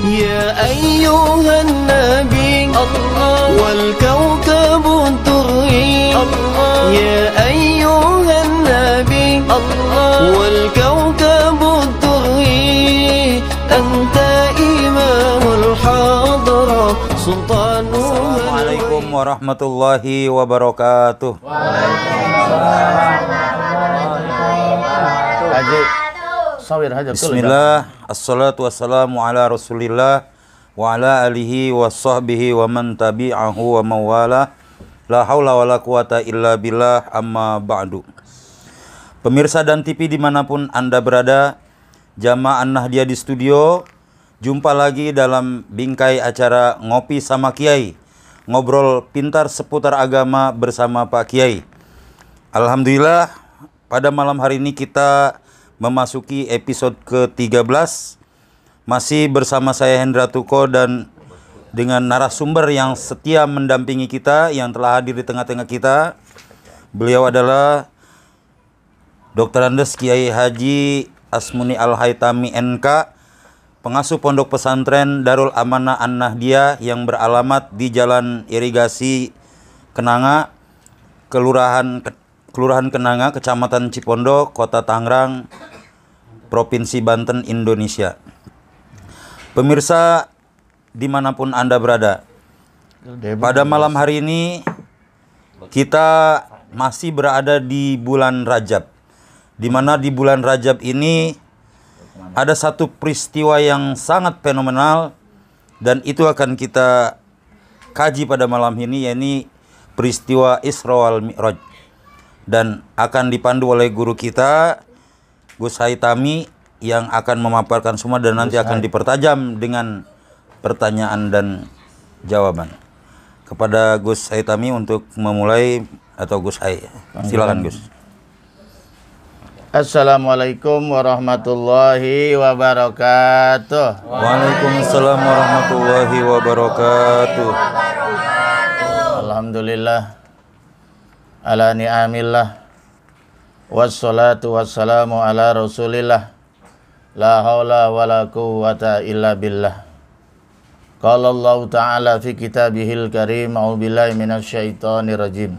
يا أيها النبي الله والكوكب الدري الله يا أيها النبي الله والكوكب الدري أنت إمام الحضرة سلطان. Assalamualaikum warahmatullahi wabarakatuh. Bismillah, assalatu wassalamu ala rasulillah wa ala alihi wa sahbihi wa man tabi'ahu wa mawala. La hawla wa la quwata illa billah, amma ba'du. Pemirsa dan TV dimanapun Anda berada, jamaah An-Nahdiyah di studio, jumpa lagi dalam bingkai acara Ngopi sama Kiai, ngobrol pintar seputar agama bersama Pak Kiai. Alhamdulillah, pada malam hari ini kita memasuki episode ke-13. Masih bersama saya Hendra Tuko dan dengan narasumber yang setia mendampingi kita, yang telah hadir di tengah-tengah kita. Beliau adalah Dr. Andes Kiai Haji Asmuni Al-Haitami NK, pengasuh Pondok Pesantren Darul Amanah An-Nahdiyah yang beralamat di Jalan Irigasi Kenanga, Kelurahan Kenanga, Kecamatan Cipondo, Kota Tangerang, Provinsi Banten, Indonesia. Pemirsa dimanapun Anda berada, pada malam hari ini kita masih berada di bulan Rajab, di mana di bulan Rajab ini ada satu peristiwa yang sangat fenomenal dan itu akan kita kaji pada malam ini, yakni peristiwa Isra wal Mi'raj, dan akan dipandu oleh guru kita Gus Haitami yang akan memaparkan semua dan nanti akan dipertajam dengan pertanyaan dan jawaban. Kepada Gus Haitami untuk memulai, atau Gus Hai, silakan Gus. Assalamualaikum warahmatullahi wabarakatuh. Waalaikumsalam warahmatullahi wabarakatuh. Alhamdulillah ala ni'amillah wassalatu wassalamu ala rasulillah la hawla wa la quwwata illa billah. Qala Allah ta'ala fi kitabihil karim, a'udzubillahi minasyaitonir rajim.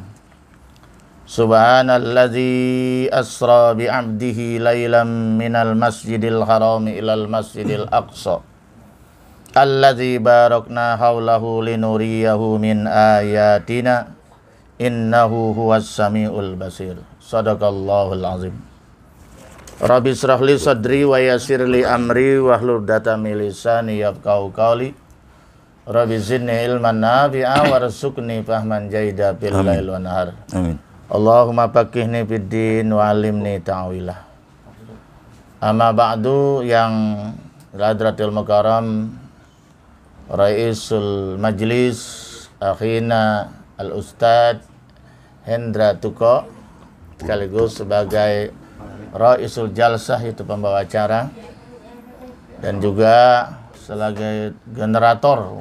Subhanalladzi asra bi'abdihi laylan minal masjidil harami ilal masjidil aqsa alladzi barakna hawlahu linuriyahu min ayatina innahu huwas samiul basir. Sadaqallahul azim. Rabbi israh li sadri wa yassir li amri wahlul datam min lisani yafqahu qawli. Rabbi zidni ilman nafi'a warzuqni fahman jaida bil lail wan nahar. Amin. Allahumma faqihni fid din wa 'allimni ta'wilah. Amma ba'du, yang Hadratil Mukarram Raisul Majlis akhina Al-Ustadz Hendra Tuko, sekaligus sebagai Raisul Jalsah, itu pembawa acara, dan juga sebagai generator,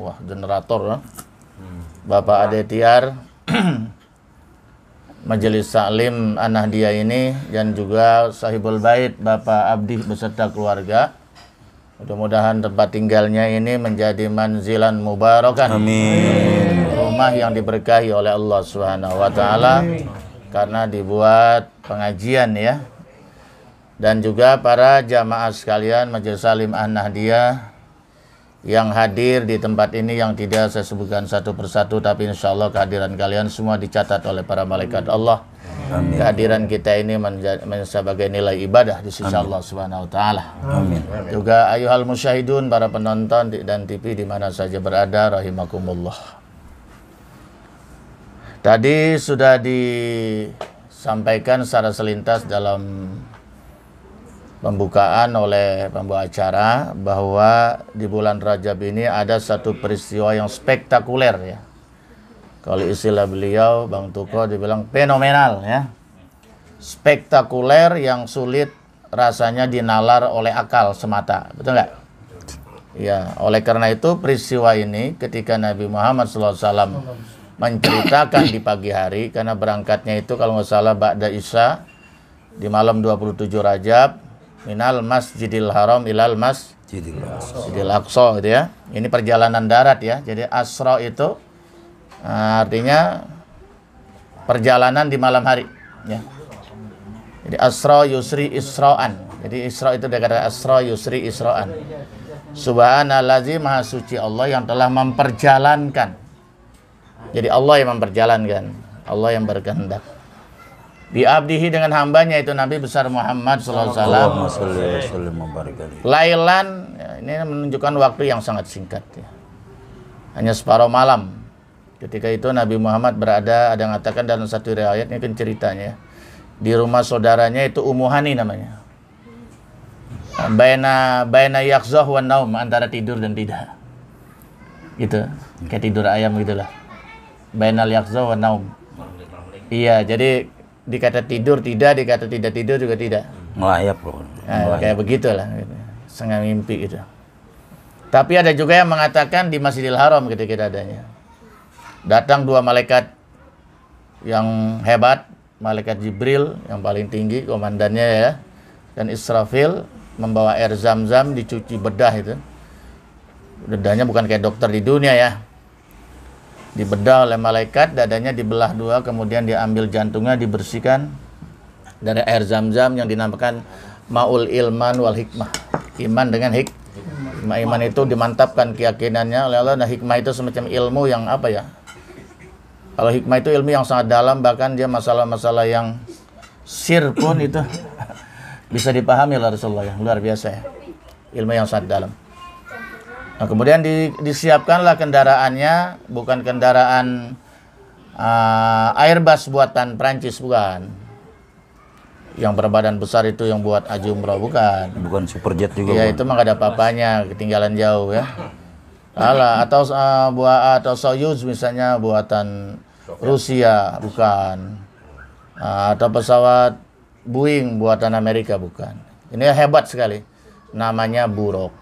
Bapak Ade Tiar Majelis Taklim An-Nahdiyah ini, dan juga Sahibul Bait Bapak Abdi beserta keluarga. Mudah-mudahan tempat tinggalnya ini menjadi manzilan mubarakan. Amin. Rumah yang diberkahi oleh Allah Subhanahu wa taala karena dibuat pengajian ya. Dan juga para jamaah sekalian Majelis Taklim An-Nahdiyah yang hadir di tempat ini, yang tidak saya sebutkan satu persatu, tapi insya Allah kehadiran kalian semua dicatat oleh para malaikat Allah. Amin. Kehadiran kita ini sebagai nilai ibadah di sisi Allah Subhanahu wa taala. Amin. Juga ayuhal musyahidun, para penonton dan TV di mana saja berada, rahimakumullah. Tadi sudah disampaikan secara selintas dalam pembukaan oleh pembawa acara bahwa di bulan Rajab ini ada satu peristiwa yang spektakuler ya. Kalau istilah beliau Bang Tuko dibilang fenomenal ya. Spektakuler yang sulit rasanya dinalar oleh akal semata. Betul nggak? Ya, oleh karena itu peristiwa ini ketika Nabi Muhammad SAW menceritakan di pagi hari, karena berangkatnya itu kalau nggak salah ba'da Isya di malam 27 Rajab, minal masjidil haram ilal masjidil Masjidil Aqsa gitu ya. Ini perjalanan darat ya. Jadi Asra itu artinya perjalanan di malam hari ya. Jadi Asra yusri isra'an. Jadi Isra itu dari kata Asra yusri isra'an. Subhanallazi maha suci Allah yang telah memperjalankan. Jadi Allah yang memperjalankan, Allah yang berkehendak. Bi abdihi dengan hambanya itu Nabi besar Muhammad sallallahu alaihi wasallam. Lailan ya, ini menunjukkan waktu yang sangat singkat ya. Hanya separuh malam. Ketika itu Nabi Muhammad berada, ada yang mengatakan dalam satu riwayat, ini kan ceritanya ya, di rumah saudaranya itu Ummu Hani namanya. Baina yakhzah wa naum, antara tidur dan tidak. Gitu. Kayak tidur ayam gitulah. Bainal yakhzah wa naum. Iya, jadi dikata tidur tidak, dikata tidak tidur juga tidak. Melayap loh. Nah, kayak begitulah gitu. Setengah mimpi gitu. Tapi ada juga yang mengatakan di Masjidil Haram ketika adanya. Datang dua malaikat yang hebat, malaikat Jibril yang paling tinggi komandannya ya, dan Israfil membawa air zam-zam dicuci bedah itu. Bedahnya bukan kayak dokter di dunia ya. Dibedah oleh malaikat, dadanya dibelah dua, kemudian diambil jantungnya, dibersihkan dari air zam-zam yang dinamakan Ma'ul Ilman wal Hikmah. Iman dengan hikmah. Iman itu dimantapkan keyakinannya oleh Allah. Nah, hikmah itu semacam ilmu yang apa ya? Kalau hikmah itu ilmu yang sangat dalam, bahkan dia masalah-masalah yang sir pun itu bisa dipahami oleh Rasulullah ya. Luar biasa ya. Ilmu yang sangat dalam. Nah, kemudian disiapkanlah kendaraannya, bukan kendaraan Airbus buatan Prancis, bukan. Yang berbadan besar itu yang buat haji umrah, bukan. Bukan superjet juga. Iya, itu mah gak ada apa-apanya, ketinggalan jauh ya. Atau Soyuz misalnya buatan Rusia, bukan. Atau pesawat Boeing buatan Amerika, bukan. Ini hebat sekali. Namanya Buraq.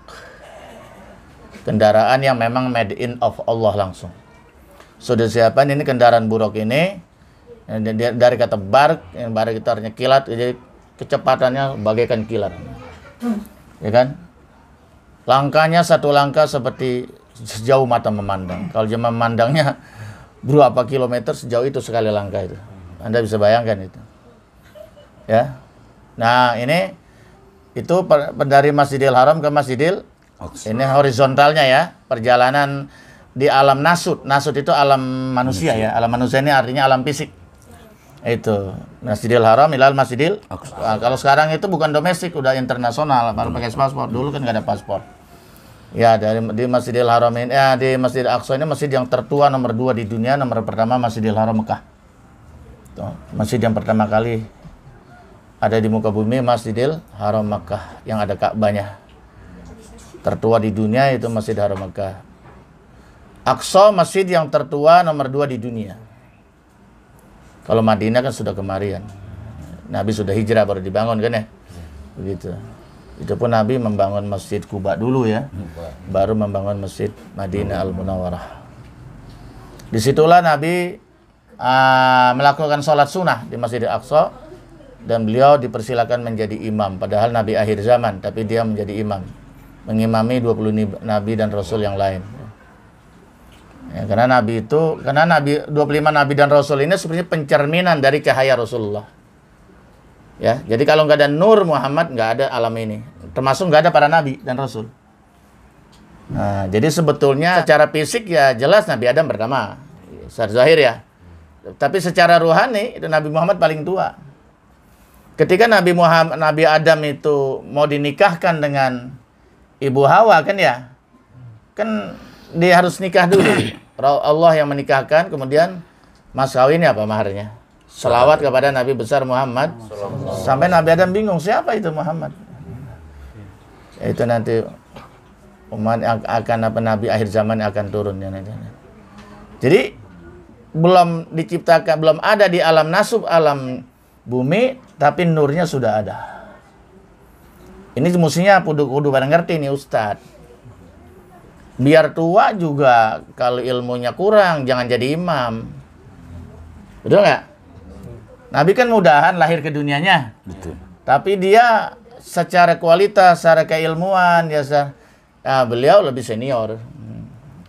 Kendaraan yang memang made in of Allah langsung. Sudah siapkan ini kendaraan Buraq ini. Dari kata bark, yang bark itu artinya kilat, jadi kecepatannya bagaikan kilat. Ya kan? Langkahnya satu langkah seperti sejauh mata memandang. Kalau dia memandangnya berapa kilometer, sejauh itu sekali langkah itu. Anda bisa bayangkan itu. Ya. Nah, ini itu dari Masjidil Haram ke Masjidil, ini horizontalnya ya, perjalanan di alam nasut. Nasut itu alam manusia ya. Alam manusia ini artinya alam fisik. Itu Masjidil Haram ilal Masjidil. Nah, kalau sekarang itu bukan domestik, udah internasional, baru pakai paspor. Dulu kan nggak ada paspor. Ya, di Masjidil Haram ini, di Masjidil Aqsa ini masjid yang tertua nomor 2 di dunia. Nomor pertama Masjidil Haram Mekah. Tuh, masjid yang pertama kali ada di muka bumi, Masjidil Haram Mekah yang ada Ka'bahnya. Tertua di dunia itu Masjidil Haram Mekah. Aqsa masjid yang tertua nomor 2 di dunia. Kalau Madinah kan sudah kemarin. Nabi sudah hijrah baru dibangun kan ya. Begitu. Itu pun Nabi membangun Masjid Quba dulu ya. Baru membangun Masjid Madinah Al-Munawwarah. Disitulah Nabi melakukan sholat sunnah di Masjidil Aqsa. Dan beliau dipersilakan menjadi imam. Padahal Nabi akhir zaman, tapi dia menjadi imam. Mengimami 20 Nabi dan Rasul yang lain. Ya, karena 25 Nabi dan Rasul ini sebenarnya pencerminan dari cahaya Rasulullah. Ya, jadi kalau nggak ada Nur Muhammad, nggak ada alam ini. Termasuk nggak ada para Nabi dan Rasul. Nah, jadi sebetulnya secara fisik ya jelas Nabi Adam pertama, secara zahir ya. Tapi secara ruhani itu Nabi Muhammad paling tua. Ketika Nabi Adam itu mau dinikahkan dengan Ibu Hawa kan ya, kan dia harus nikah dulu. Allah yang menikahkan, kemudian mas kawinnya apa maharnya? Selawat kepada Nabi besar Muhammad. Sampai Nabi Adam bingung, siapa itu Muhammad? Itu nanti umat akan Nabi akhir zaman akan turun ya nanti. Jadi belum diciptakan, belum ada di alam nasub, alam bumi, tapi nurnya sudah ada. Ini mestinya kudu pada ngerti nih Ustadz. Biar tua juga kalau ilmunya kurang, jangan jadi imam. Betul nggak? Nabi kan mudahan lahir ke dunianya. Betul. Tapi dia secara kualitas, secara keilmuan, ya Beliau lebih senior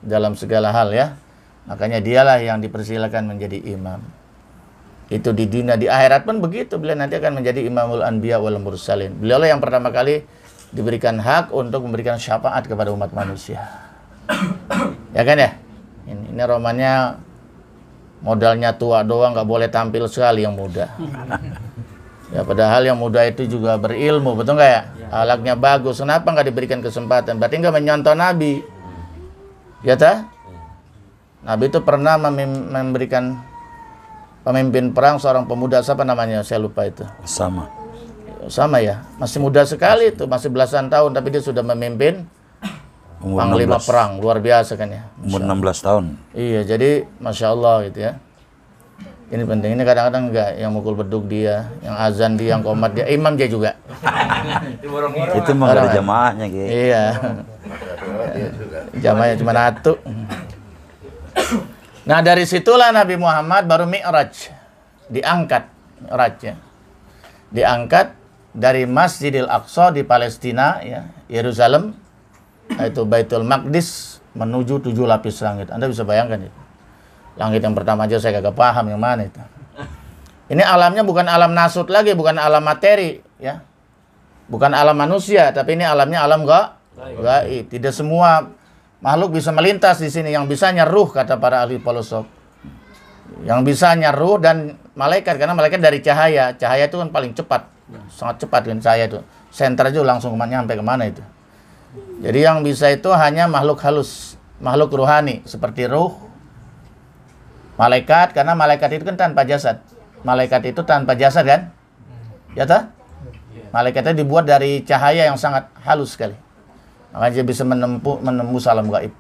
dalam segala hal ya. Makanya dialah yang dipersilakan menjadi imam. Itu di dunia, di akhirat pun begitu. Beliau nanti akan menjadi imamul anbiya wal mursalin. Beliau lah yang pertama kali diberikan hak untuk memberikan syafaat kepada umat manusia. Ya kan ya? Ini romannya modalnya tua doang, nggak boleh tampil sekali yang muda. Ya padahal yang muda itu juga berilmu, betul nggak ya? Akhlaknya bagus. Kenapa nggak diberikan kesempatan? Berarti nggak menyontoh Nabi. Ya tak? Nabi itu pernah memberikan pemimpin perang seorang pemuda, siapa namanya? Saya lupa itu. Sama ya, masih muda sekali itu, masih belasan tahun, tapi dia sudah memimpin panglima perang, luar biasa kan ya. Umur 16 tahun. Iya, jadi Masya Allah gitu ya. Ini penting, ini kadang-kadang enggak, yang mukul beduk dia, yang azan dia, yang komat dia, imam dia juga. Itu mah ada jamaahnya gitu. Iya. Jamaahnya cuma satu. Nah dari situlah Nabi Muhammad baru Mi'raj, diangkat Mi'rajnya, diangkat dari Masjidil Aqsa di Palestina ya, Yerusalem, yaitu Baitul Maqdis, menuju 7 lapis langit. Anda bisa bayangkan itu. Langit yang pertama aja saya kagak paham yang mana itu. Ini alamnya bukan alam nasut lagi, bukan alam materi ya, bukan alam manusia, tapi ini alamnya alam gaib. Tidak semua makhluk bisa melintas di sini. Yang bisanya ruh, kata para ahli filosof. Yang bisanya ruh dan malaikat, karena malaikat dari cahaya. Cahaya itu kan paling cepat, sangat cepat kan cahaya itu. Senter aja langsung nyampe kemana itu. Jadi yang bisa itu hanya makhluk halus, makhluk ruhani seperti ruh, malaikat, karena malaikat itu kan tanpa jasad. Malaikat itu tanpa jasad kan? Ya tak? Malaikatnya dibuat dari cahaya yang sangat halus sekali. Makanya dia bisa menembus alam gaib.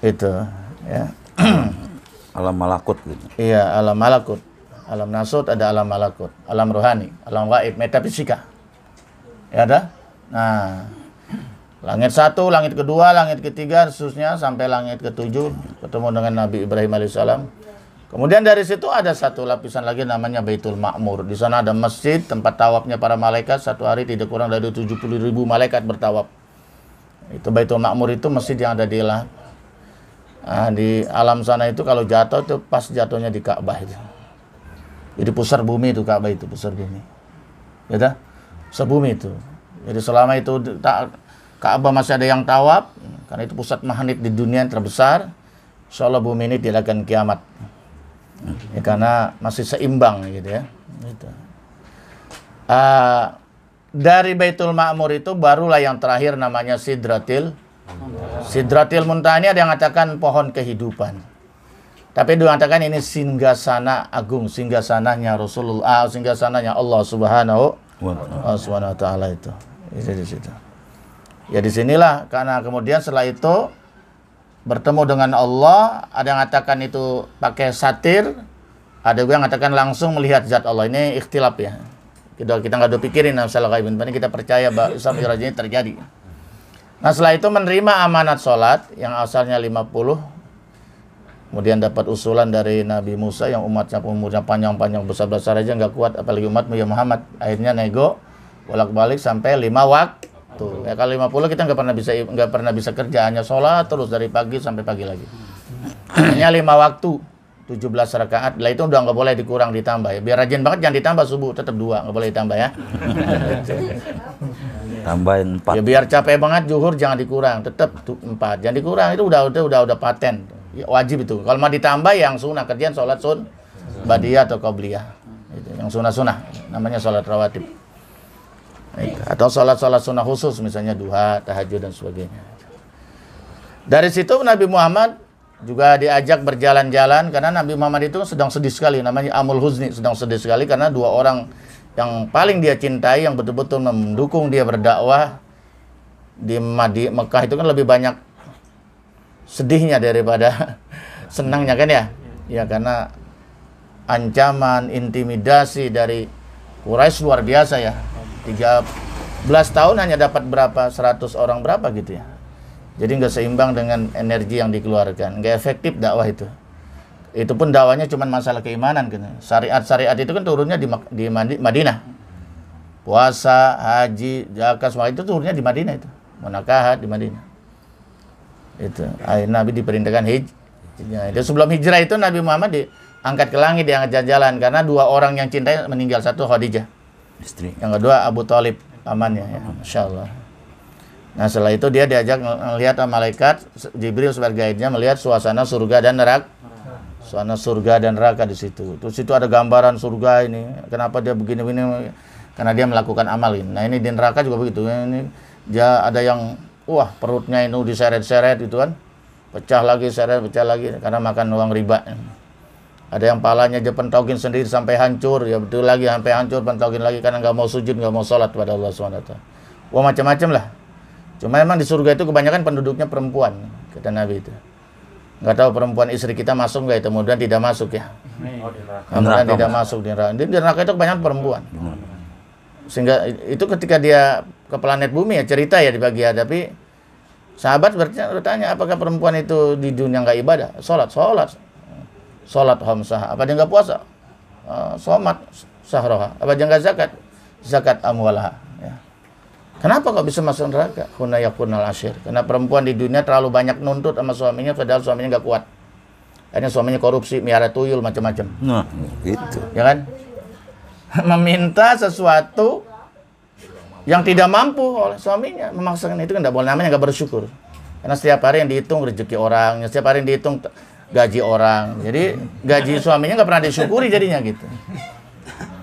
Itu ya. Alam malakut gitu. Iya, alam malakut. Alam nasut ada alam malakut, alam rohani, alam gaib, metafisika. Ya ada? Nah, langit 1, langit kedua, langit ketiga, khususnya sampai langit ke-7 ketemu dengan Nabi Ibrahim alaihissalam. Kemudian dari situ ada satu lapisan lagi namanya Baitul Ma'mur. Di sana ada masjid, tempat tawafnya para malaikat. Satu hari tidak kurang dari 70.000 malaikat bertawaf. Itu Baitul Ma'mur, itu masjid yang ada di alam sana itu. Kalau jatuh itu pas jatuhnya di Ka'bah itu. Jadi pusar bumi itu Ka'bah itu, pusar bumi. Ya dah? Pusar bumi itu. Jadi selama itu Ka'bah masih ada yang tawaf, karena itu pusat magnet di dunia yang terbesar. Insyaallah bumi ini tidak akan kiamat. Ya, karena masih seimbang gitu ya. Gitu. Dari Baitul Ma'mur itu barulah yang terakhir namanya Sidratil Muntaha. Ini ada yang mengatakan pohon kehidupan. Tapi dia mengatakan ini singgasana agung, singgasananya Rasulullah, singgasananya Allah Subhanahu wa taala itu. Itu di situ. Ya disinilah, karena kemudian setelah itu bertemu dengan Allah. Ada yang mengatakan itu pakai satir, ada juga yang mengatakan langsung melihat zat Allah. Ini ikhtilaf ya. Kita nggak ada pikirin masalah gaib. Ini kita percaya bahwa Isra Mi'raj ini terjadi. Nah setelah itu menerima amanat sholat yang asalnya 50. Kemudian dapat usulan dari Nabi Musa yang umatnya umurnya panjang-panjang, besar-besar aja nggak kuat, apalagi umatmu ya Muhammad. Akhirnya nego bolak-balik sampai 5 waktu. Ya kalau 50 kita nggak pernah bisa kerja, hanya sholat terus dari pagi sampai pagi lagi. Hanya 5 waktu, 17 rakaat. Lah itu udah nggak boleh dikurang ditambah ya. Biar rajin banget jangan ditambah, subuh tetap 2, nggak boleh ditambah ya. Tambahin 4. Ya biar capek banget zuhur jangan dikurang, tetap 4. Jangan dikurang, itu udah paten. Ya, wajib itu. Kalau mau ditambah yang sunnah, kerjaan sholat badiyah atau qabliyah. Itu yang sunnah-sunnah, namanya sholat rawatib. Atau sholat-sholat sunnah khusus, misalnya duha, tahajud dan sebagainya. Dari situ Nabi Muhammad juga diajak berjalan-jalan, karena Nabi Muhammad itu sedang sedih sekali, namanya Amul Huzni, sedang sedih sekali karena 2 orang yang paling dia cintai, yang betul-betul mendukung dia berdakwah di Mekah itu kan lebih banyak sedihnya daripada senangnya kan ya. Ya karena ancaman, intimidasi dari Quraisy luar biasa ya. 13 tahun hanya dapat berapa, 100 orang berapa gitu ya. Jadi nggak seimbang dengan energi yang dikeluarkan, nggak efektif dakwah itu. Itu pun dakwahnya cuma masalah keimanan gitu. Syariat itu kan turunnya di Madinah. Puasa, haji, zakat, semua itu turunnya di Madinah itu. munakahat di Madinah. Itu Nabi diperintahkan hijrah. Itu sebelum hijrah itu Nabi Muhammad diangkat ke langit, diangkat jalan karena dua orang yang cintai meninggal. Satu Khadijah, istri. Yang kedua Abu Thalib, pamannya ya. Masya Allah. Nah setelah itu dia diajak melihat malaikat Jibril sebagai guide-nya melihat suasana surga dan neraka. Suasana surga dan neraka di situ. Terus itu ada gambaran surga ini. Kenapa dia begini-begini? Karena dia melakukan amal ini. Nah ini di neraka juga begitu. Ini dia ada yang wah perutnya itu diseret-seret gitu kan, pecah lagi seret, pecah lagi karena makan uang riba. Ada yang palanya dia pentokin sendiri sampai hancur, ya betul lagi sampai hancur, pentokin lagi karena nggak mau sujud, nggak mau sholat pada Allah SWT. Wah macam-macam lah. Cuma memang di surga itu kebanyakan penduduknya perempuan, kata Nabi itu. Nggak tahu perempuan istri kita masuk nggak itu, kemudian tidak masuk ya. Kemudian tidak masuk di neraka. Di neraka itu kebanyakan perempuan. Sehingga itu ketika dia ke planet bumi ya cerita ya dibagi ya, tapi sahabat bertanya apakah perempuan itu di dunia nggak ibadah, sholat khamsah, apa dia nggak puasa, sholat sahroha, apa dia nggak zakat amwalaha ya. Kenapa kok bisa masuk neraka? Hunayakunal asyir, karena perempuan di dunia terlalu banyak nuntut sama suaminya padahal suaminya nggak kuat, akhirnya suaminya korupsi, miara tuyul macam-macam. Nah itu ya kan, meminta sesuatu yang tidak mampu oleh suaminya, memaksakan itu kan tidak boleh, namanya nggak bersyukur. Karena setiap hari yang dihitung rezeki orang, setiap hari yang dihitung gaji orang, jadi gaji suaminya nggak pernah disyukuri jadinya gitu.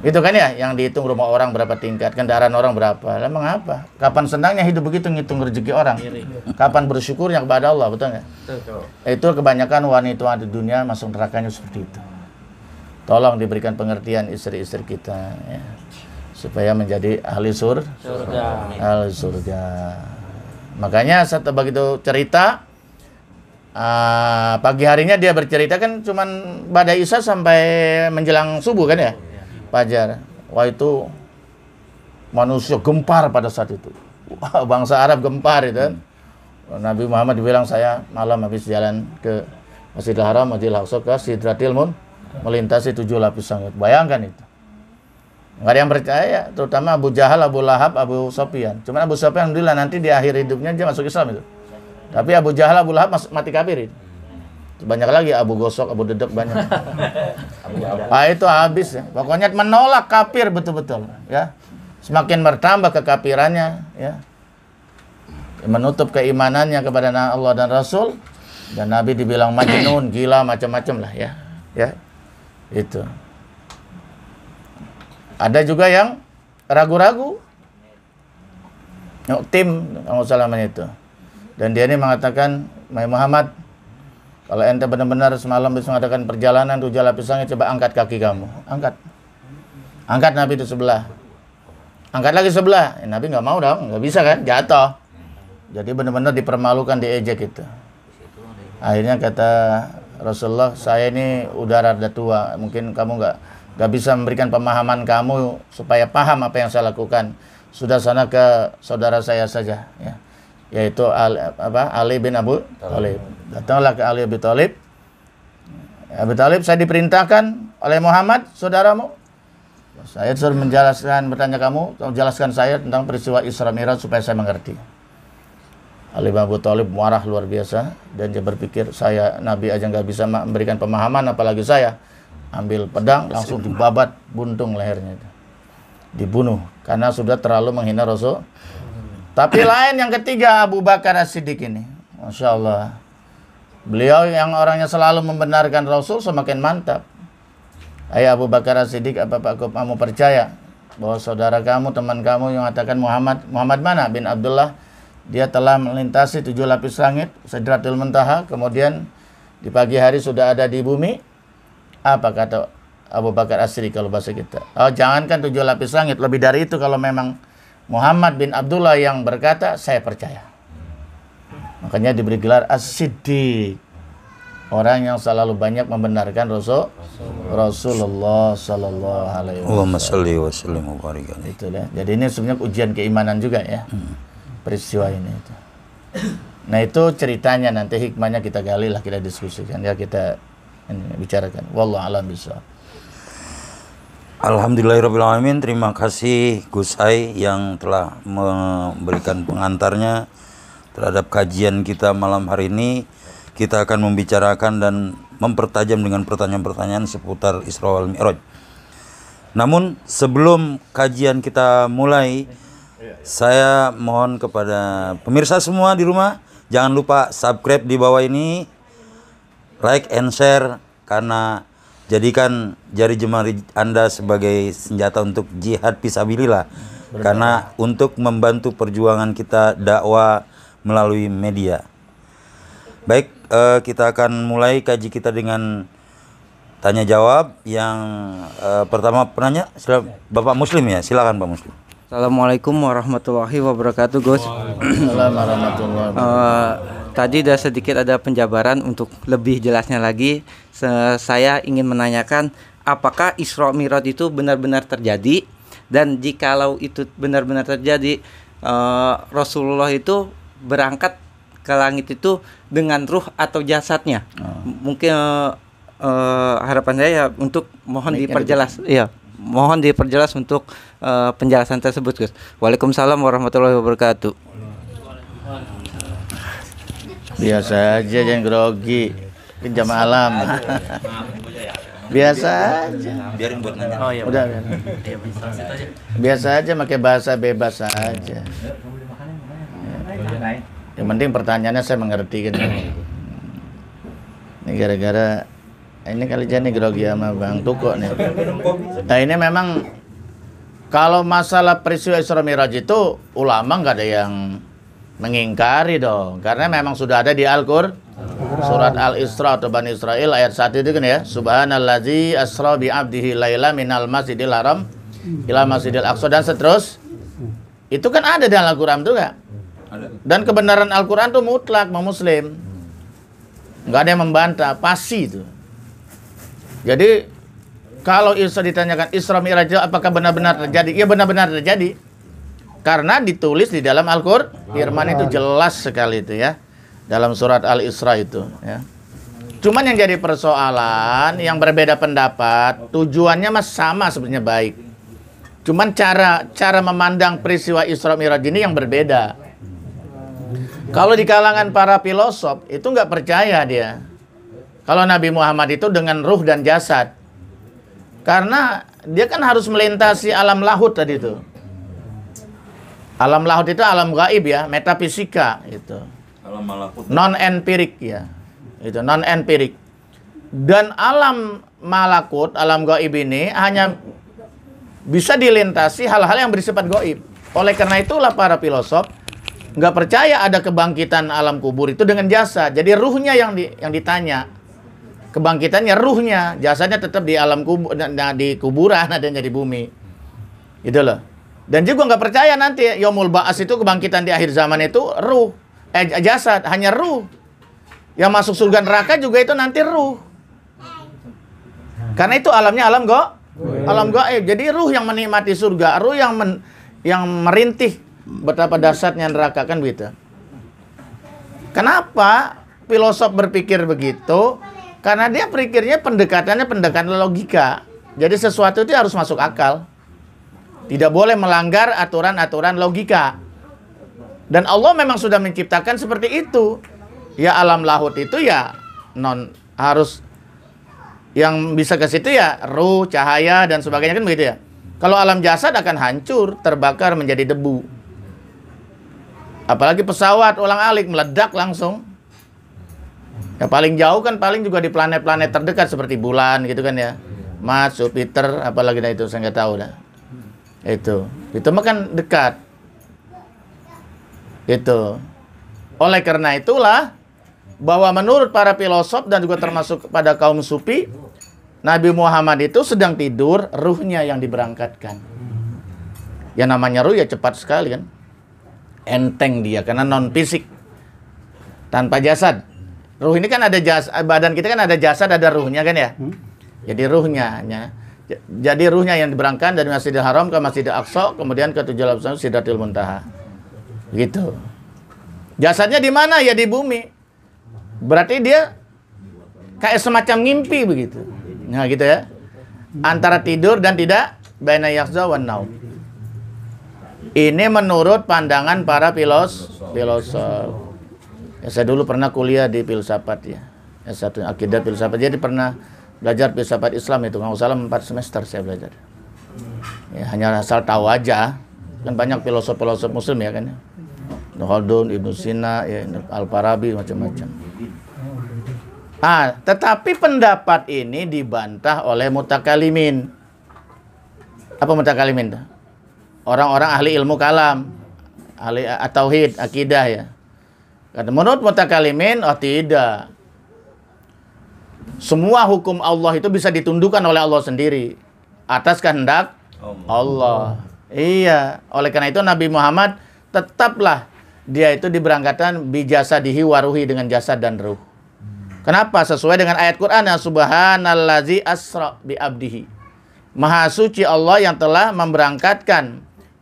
Itu kan ya, yang dihitung rumah orang berapa tingkat, kendaraan orang berapa, lah mengapa? Kapan senangnya hidup begitu ngitung rezeki orang? Kapan bersyukurnya kepada Allah, betul nggak? Itu kebanyakan wanita di dunia masuk nerakanya seperti itu. Tolong diberikan pengertian istri-istri kita ya, supaya menjadi ahli surga. Ahli surga. Makanya setelah begitu cerita, pagi harinya dia bercerita kan cuman pada Isya sampai menjelang subuh kan ya, fajar. Wah itu manusia gempar pada saat itu. Wah, bangsa Arab gempar itu kan. Nabi Muhammad dibilang saya malam habis jalan ke Masjidil Haram, Masjidil Aqsa ke Sidratil melintasi 7 lapis langit. Bayangkan itu. Nggak ada yang percaya, terutama Abu Jahal, Abu Lahab, Abu Sufyan. Cuma Abu Sufyan alhamdulillah nanti di akhir hidupnya dia masuk Islam itu. Tapi Abu Jahal, Abu Lahab mati kafir itu. Banyak lagi Abu Gosok, Abu Dedek banyak. Itu habis ya. Pokoknya menolak kafir betul-betul ya. Semakin bertambah kekafirannya ya. Menutup keimanannya kepada Allah dan Rasul, dan Nabi dibilang majnun, gila, macam-macam lah ya. Ya. Itu. Ada juga yang ragu-ragu. Tim Rasulullah itu. Dan dia ini mengatakan, Muhammad, kalau ente benar-benar semalam bisa mengadakan perjalanan 7 lapis langit, coba angkat kaki kamu. Angkat. Angkat Nabi di sebelah. Angkat lagi sebelah. Nabi nggak mau dong, nggak bisa kan, jatuh. Jadi benar-benar dipermalukan, diejek itu. Akhirnya kata Rasulullah, saya ini udah rada tua, mungkin kamu nggak bisa memberikan pemahaman kamu supaya paham apa yang saya lakukan. Sudah sana ke saudara saya saja, ya, yaitu Ali bin Abu Thalib. Datanglah ke Ali bin Thalib. Abu Thalib, saya diperintahkan oleh Muhammad, saudaramu. Saya suruh bertanya kamu jelaskan saya tentang peristiwa Isra Mi'raj supaya saya mengerti. Ali bin Abu Thalib marah luar biasa, dan dia berpikir, saya Nabi aja nggak bisa memberikan pemahaman, apalagi saya. Ambil pedang, langsung dibabat buntung lehernya itu. Dibunuh, karena sudah terlalu menghina Rasul. Tapi lain yang ketiga, Abu Bakar As-Siddiq ini. Masya Allah. Beliau yang orangnya selalu membenarkan Rasul semakin mantap. Ayo Abu Bakar As-Siddiq, apa kamu percaya bahwa saudara kamu, teman kamu yang mengatakan Muhammad mana? Bin Abdullah. Dia telah melintasi 7 lapis langit, Sidratul Muntaha, kemudian di pagi hari sudah ada di bumi. Apa kata Abu Bakar As-Siddiq kalau bahasa kita? Oh, jangankan 7 lapis langit, lebih dari itu kalau memang Muhammad bin Abdullah yang berkata, saya percaya. Makanya diberi gelar As-Siddiq. Orang yang selalu banyak membenarkan Rasulullah sallallahu alaihi wasallam. Allahumma shalli wa sallim wa barik alaihi. Itulah. Jadi ini sebenarnya ujian keimanan juga ya. Peristiwa ini itu. Nah itu ceritanya, nanti hikmahnya kita gali lah, kita diskusikan ya, kita bicarakan. Wallahu a'lam bishawab. Alhamdulillahirabbil alamin. Terima kasih Gus Hai yang telah memberikan pengantarnya terhadap kajian kita malam hari ini. Kita akan membicarakan dan mempertajam dengan pertanyaan-pertanyaan seputar Isra wal Mi'raj. Namun sebelum kajian kita mulai, saya mohon kepada pemirsa semua di rumah, jangan lupa subscribe di bawah ini, like and share, karena jadikan jari jemari Anda sebagai senjata untuk jihad fisabilillah, karena untuk membantu perjuangan kita dakwah melalui media. Baik, kita akan mulai kaji kita dengan tanya jawab. Yang pertama penanya Bapak Muslim ya, silakan Pak Muslim. Assalamualaikum warahmatullahi wabarakatuh, Gus. Assalamualaikum warahmatullahi wabarakatuh. Tadi sudah sedikit ada penjabaran. Untuk lebih jelasnya lagi, saya ingin menanyakan apakah Isra Mi'raj itu benar-benar terjadi, dan jikalau itu benar-benar terjadi, Rasulullah itu berangkat ke langit itu dengan ruh atau jasadnya? Mungkin harapan saya untuk mohon diperjelas. Iya, mohon diperjelas untuk penjelasan tersebut, Gus. Waalaikumsalam warahmatullahi wabarakatuh. Biasa aja, jangan grogi. Jam malam. Biasa aja. Biarin buat nanya. Udah. Biasa aja, pakai bahasa bebas aja. Yang penting pertanyaannya saya mengerti kan. Ini gara-gara ini kali aja nih grogi sama Bang Tuko nih. Nah ini memang kalau masalah peristiwa Isra Mi'raj itu ulama nggak ada yang mengingkari dong, karena memang sudah ada di Al-Qur'an. Surat Al-Isra atau Bani Israel ayat 1 itu kan ya, Subhanallazi asra bi 'abdihi laila minal masjidil haram ila masjidil aqsa, dan seterus. Itu kan ada di Al-Qur'an tuh enggak? Dan kebenaran Al-Qur'an itu mutlak, mau Muslim. Enggak ada yang membantah, pasti itu. Jadi kalau ditanyakan Isra Mi'raj apakah benar-benar terjadi? Ya benar-benar terjadi. Karena ditulis di dalam Al-Qur'an, firman itu jelas sekali itu ya. Dalam surat Al-Isra itu ya. Cuman yang jadi persoalan, yang berbeda pendapat, tujuannya mas sama sebenarnya baik. Cuman cara memandang peristiwa Isra Mi'raj ini yang berbeda. Kalau di kalangan para filosof itu nggak percaya dia kalau Nabi Muhammad itu dengan ruh dan jasad, karena dia kan harus melintasi alam lahut tadi itu. Alam lahut itu alam gaib ya, metafisika itu. Alam malakut. Non empirik ya, itu non empirik. Dan alam malakut, alam gaib ini hanya bisa dilintasi hal-hal yang bersifat gaib. Oleh karena itulah para filosof nggak percaya ada kebangkitan alam kubur itu dengan jasad. Jadi ruhnya yang ditanya. Kebangkitannya ruhnya, jasadnya tetap di alam kubur, di kuburan, adanya di bumi. Gitu loh. Dan juga nggak percaya nanti Yaumul Ba'as itu kebangkitan di akhir zaman itu ruh, jasad, hanya ruh. Yang masuk surga neraka juga itu nanti ruh. Karena itu alamnya alam gaib. Jadi ruh yang menikmati surga, ruh yang merintih betapa dahsyatnya neraka, kan begitu. Kenapa filosof berpikir begitu? Karena dia berpikirnya pendekatan logika. Jadi sesuatu itu harus masuk akal. Tidak boleh melanggar aturan-aturan logika. Dan Allah memang sudah menciptakan seperti itu. Ya alam lahut itu ya harus yang bisa ke situ ya ruh, cahaya dan sebagainya, kan begitu ya. Kalau alam jasad akan hancur, terbakar menjadi debu. Apalagi pesawat ulang-alik meledak langsung. Ya paling jauh kan paling juga di planet-planet terdekat seperti bulan gitu kan ya. Mars, Jupiter, apalagi itu saya nggak tahu dah. Itu mah kan dekat. Itu. Oleh karena itulah bahwa menurut para filosof dan juga termasuk pada kaum sufi, Nabi Muhammad itu sedang tidur, ruhnya yang diberangkatkan. Yang namanya ruh ya cepat sekali kan. Enteng dia karena non fisik. Tanpa jasad. Ruh ini kan ada badan kita kan ada jasad, ada ruhnya kan ya. Jadi ruhnya yang diberangkatkan dari Masjidil Haram ke Masjidil Aqsa, kemudian ke 7 Sidratul Muntaha. Gitu. Jasadnya di mana? Ya di bumi. Berarti dia kayak semacam ngimpi begitu. Nah, gitu ya. Antara tidur dan tidak, baina yakhza wan naum. Ini menurut pandangan para filosof. Ya, saya dulu pernah kuliah di filsafat ya. S1 akidah filsafat. Jadi pernah belajar filsafat Islam itu. Nggak salah 4 semester saya belajar. Ya, hanya asal tahu aja. Kan banyak filosof-filosof muslim ya kan. Ibnu Khaldun, Ibnu Sina, ya, Al-Farabi, macam-macam. Tetapi pendapat ini dibantah oleh mutakalimin. Apa mutakalimin? Orang-orang ahli ilmu kalam, ahli tauhid, akidah ya. Karena menurut mutakalimin, tidak. Semua hukum Allah itu bisa ditundukkan oleh Allah sendiri atas kehendak Allah. Iya, oleh karena itu Nabi Muhammad tetaplah dia itu diberangkatkan bijasadihi waruhi dengan jasad dan ruh. Kenapa? Sesuai dengan ayat Quran yang subhanallazi asra bi abdihi. Maha suci Allah yang telah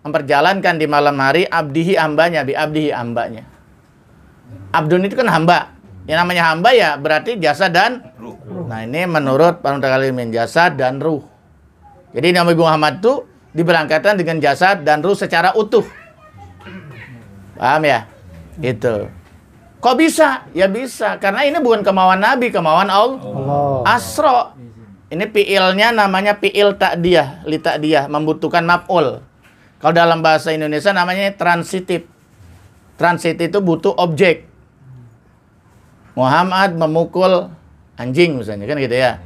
memperjalankan di malam hari abdihi hambanya, bi abdihi hambanya. Abdun itu kan hamba. Yang namanya hamba ya berarti jasad dan ruh. Nah, ini menurut para mutakalimin jasad dan ruh. Jadi Nabi Muhammad itu diberangkatkan dengan jasad dan ruh secara utuh. Paham ya? Itu. Kok bisa? Ya bisa. Karena ini bukan kemauan Nabi, kemauan Allah. Asro. Ini fi'ilnya namanya fi'il ta'diyah, li ta'diyah, membutuhkan maf'ul. Kalau dalam bahasa Indonesia namanya transitif. Transitif itu butuh objek. Muhammad memukul anjing misalnya, kan gitu ya.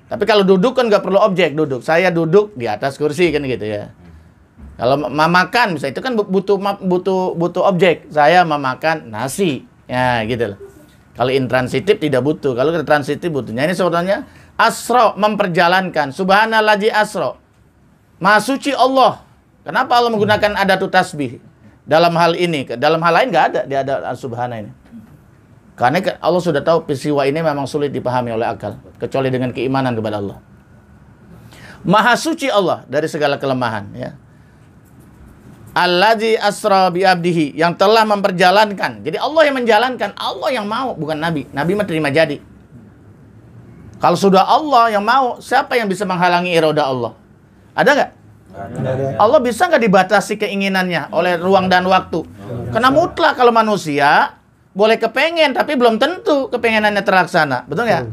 Tapi kalau duduk kan nggak perlu objek, duduk. Saya duduk di atas kursi, kan gitu ya. Kalau memakan misalnya itu kan butuh objek. Saya memakan nasi. Ya, gitu loh. Kalau intransitif tidak butuh. Kalau transitif butuhnya. Ini sebetulnya asro, memperjalankan. Subhanallazi asro. Maha suci Allah. Kenapa Allah menggunakan adatu tasbih dalam hal ini? Dalam hal lain nggak ada di ada subhana ini. Karena Allah sudah tahu peristiwa ini memang sulit dipahami oleh akal, kecuali dengan keimanan kepada Allah. Maha suci Allah dari segala kelemahan, ya. Allazi asra bi abdihi, yang telah memperjalankan. Jadi Allah yang menjalankan, Allah yang mau, bukan Nabi. Nabi mah terima jadi. Kalau sudah Allah yang mau, siapa yang bisa menghalangi iroda Allah? Ada nggak? Allah bisa nggak dibatasi keinginannya oleh ruang dan waktu? Karena mutlak kalau manusia boleh kepengen, tapi belum tentu kepengenannya terlaksana. Betul nggak?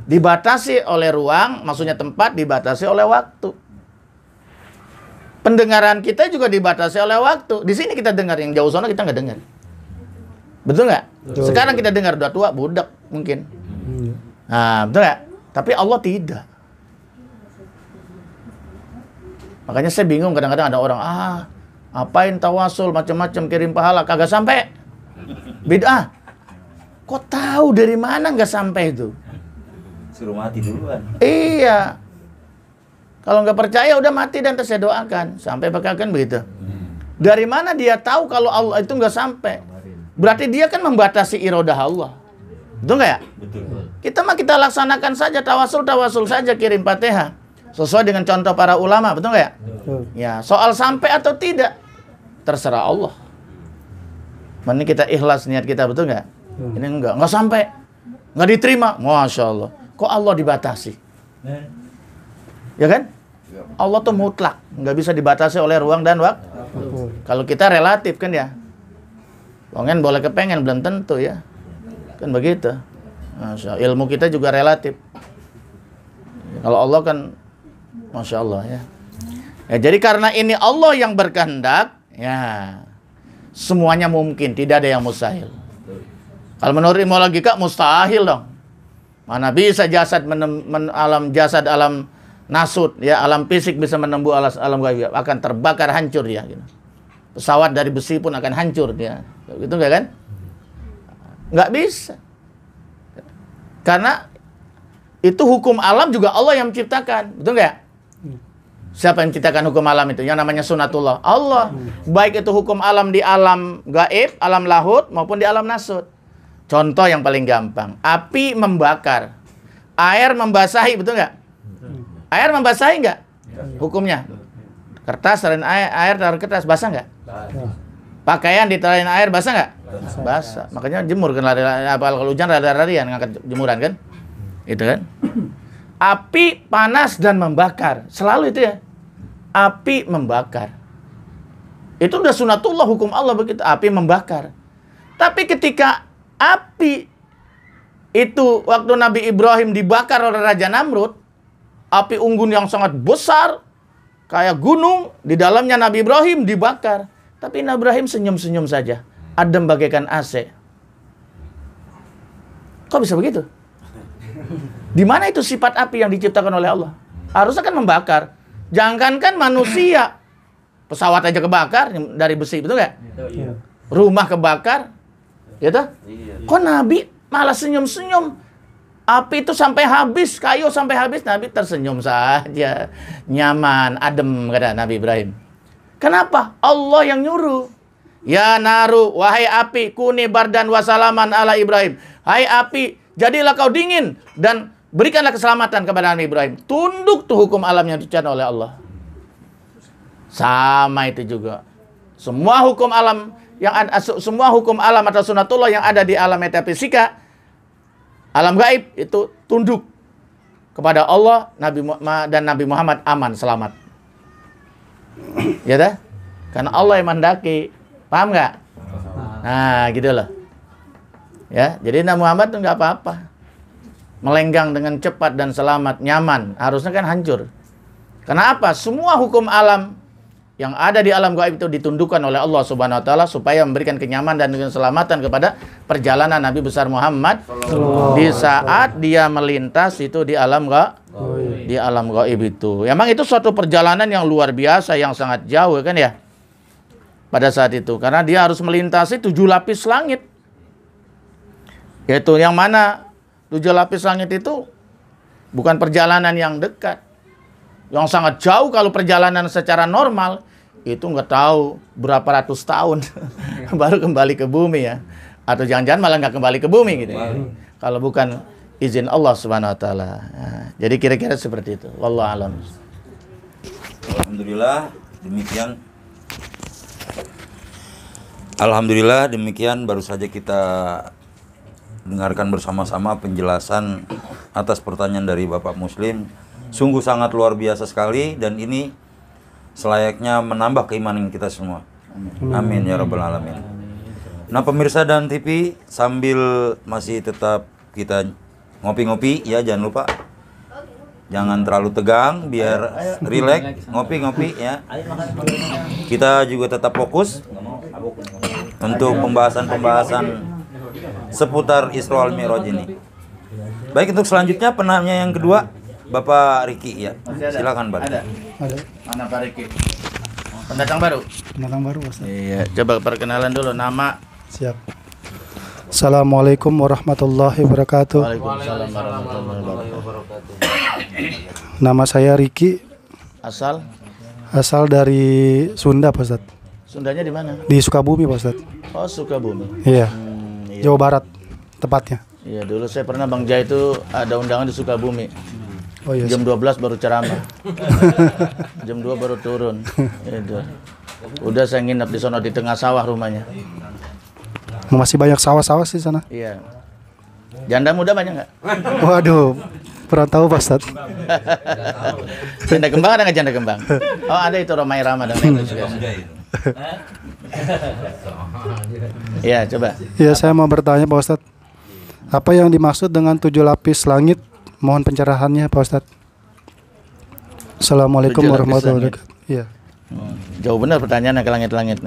Dibatasi oleh ruang, maksudnya tempat, dibatasi oleh waktu. Pendengaran kita juga dibatasi oleh waktu. Di sini kita dengar, yang jauh sana kita nggak dengar. Betul nggak? Sekarang kita dengar, udah tua, budak mungkin. Nah, betul nggak? Tapi Allah tidak. Makanya saya bingung kadang-kadang ada orang, apain tawasul, macam-macam, kirim pahala, kagak sampai. Bid'ah. Kok tahu dari mana nggak sampai itu? Suruh mati duluan. Iya. Kalau nggak percaya udah mati dan saya doakan. Sampai pakai kan begitu. Dari mana dia tahu kalau Allah itu nggak sampai? Berarti dia kan membatasi irodah Allah. Betul nggak ya? Betul. Kita laksanakan saja tawasul saja, kirim Fatihah. Sesuai dengan contoh para ulama, betul nggak ya? Betul. Ya, soal sampai atau tidak terserah Allah. Mending kita ikhlas niat kita, betul nggak? Ini nggak sampai, nggak diterima. Masya Allah. Kok Allah dibatasi? Ya kan? Allah tuh mutlak, nggak bisa dibatasi oleh ruang dan waktu. Kalau kita relatif kan ya, pengen boleh kepengen belum tentu ya, kan begitu. Masya, ilmu kita juga relatif. Kalau Allah kan, masya Allah ya. Jadi karena ini Allah yang berkehendak, ya semuanya mungkin, tidak ada yang mustahil. Kalau menurut ilmu logika mustahil dong. Mana bisa jasad alam nasut, ya alam fisik bisa menembus alam gaib, akan terbakar hancur ya. Gitu. Pesawat dari besi pun akan hancur dia, gitu nggak kan? Nggak bisa, karena itu hukum alam juga Allah yang menciptakan, betul nggak? Siapa yang menciptakan hukum alam itu? Yang namanya sunatullah, Allah. Baik itu hukum alam di alam gaib, alam lahut maupun di alam nasut. Contoh yang paling gampang, api membakar, air membasahi, betul nggak? Air membasahi nggak? Hukumnya kertas taruhin air taruh kertas, basah nggak? Pakaian ditaruhin air, basah nggak? Basah. Makanya jemur kan, kalau hujan lari-larian ngangkat jemuran kan? Itu kan? Api panas dan membakar, selalu itu ya. Api membakar. Itu udah sunatullah, hukum Allah begitu, api membakar. Tapi ketika api itu waktu Nabi Ibrahim dibakar oleh Raja Namrud, api unggun yang sangat besar, kayak gunung, di dalamnya Nabi Ibrahim dibakar. Tapi Nabi Ibrahim senyum-senyum saja, adem bagaikan AC. Kok bisa begitu? Di mana itu sifat api yang diciptakan oleh Allah? Harusnya kan membakar. Jangankan manusia, pesawat aja kebakar dari besi, betul nggak? Rumah kebakar, gitu? Kok Nabi malah senyum-senyum? Api itu sampai habis, kayu sampai habis, Nabi tersenyum saja, nyaman, adem, kata Nabi Ibrahim. Kenapa? Allah yang nyuruh. Ya naru, wahai api, kuni bardan wasalaman ala Ibrahim. Hai api, jadilah kau dingin dan berikanlah keselamatan kepada Nabi Ibrahim. Tunduk tuh hukum alam yang diciptakan oleh Allah. Sama itu juga. Semua hukum alam yang ada, semua hukum alam atau sunatullah yang ada di alam metafisika, alam gaib itu tunduk kepada Allah, dan Nabi Muhammad aman, selamat. Ya dah? Karena Allah yang mendaki. Paham nggak? Nah, gitu loh. Ya, jadi Nabi Muhammad tuh nggak apa-apa. Melenggang dengan cepat dan selamat, nyaman. Harusnya kan hancur. Karena apa? Semua hukum alam yang ada di alam gaib itu ditundukkan oleh Allah Subhanahu wa taala supaya memberikan kenyamanan dan keselamatan kepada perjalanan Nabi besar Muhammad di saat dia melintas itu di alam gaib itu. Emang itu suatu perjalanan yang luar biasa, yang sangat jauh kan ya. Pada saat itu karena dia harus melintasi 7 lapis langit. Yaitu yang mana 7 lapis langit itu bukan perjalanan yang dekat. Yang sangat jauh. Kalau perjalanan secara normal itu nggak tahu berapa ratus tahun baru kembali ke bumi ya, atau jangan-jangan malah nggak kembali ke bumi gitu ya. Kalau bukan izin Allah Subhanahu wa taala. Nah, jadi kira-kira seperti itu. Wallahu a'lam. Alhamdulillah demikian baru saja kita dengarkan bersama-sama penjelasan atas pertanyaan dari Bapak Muslim. Sungguh sangat luar biasa sekali dan ini selayaknya menambah keimanan kita semua. Amin ya rabbal alamin. Nah pemirsa dan TV, sambil masih tetap kita ngopi-ngopi ya, jangan lupa jangan terlalu tegang biar rileks, ngopi-ngopi ya. Kita juga tetap fokus untuk pembahasan-pembahasan seputar Isra wal Mi'raj ini. Baik, untuk selanjutnya penanya yang kedua Bapak Riki ya. Silakan Pak. Ada. Mana Pak Riki? Pendatang baru. Pendatang baru, Ustaz. Iya, coba perkenalan dulu nama. Siap. Assalamualaikum warahmatullahi wabarakatuh. Waalaikumsalam warahmatullahi wabarakatuh. Nama saya Riki. Asal dari Sunda, Pak Ustaz. Sundanya di mana? Di Sukabumi, Pak Ustaz. Oh, Sukabumi. Iya. Iya. Jawa Barat tepatnya. Iya, dulu saya pernah Bang Jai itu ada undangan di Sukabumi. Oh iya. Jam 12 baru ceramah. Jam 2 baru turun. Itu. Udah saya nginep di sono di tengah sawah rumahnya. Masih banyak sawah-sawah sih sana. Iya. Janda muda banyak nggak? Waduh, pernah tahu Pak Ustaz. Janda kembang ada nggak janda kembang? Oh ada itu Romai Rama dan lain sebagainya. Iya coba. Ya saya mau bertanya Pak Ustaz. Apa yang dimaksud dengan 7 lapis langit? Mohon pencerahannya Pak Ustaz. Assalamualaikum 7 lapis warahmatullahi langit. wabarakatuh. Iya. Jauh benar pertanyaannya ke langit-langit.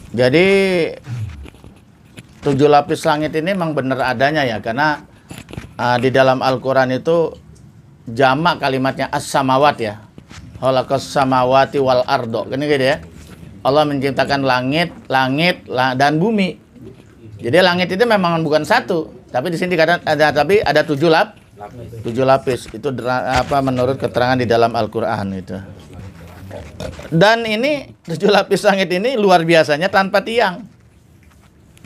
Jadi 7 lapis langit ini memang benar adanya ya, karena di dalam Al-Quran itu jamak kalimatnya as-samawat ya. Khalaqas samawati wal ardo. Kan gitu ya. Allah menciptakan langit dan bumi. Jadi langit itu memang bukan satu, tapi di sini ada 7 lapis. Itu menurut keterangan di dalam Al-Quran itu. Dan ini 7 lapis langit ini luar biasanya tanpa tiang.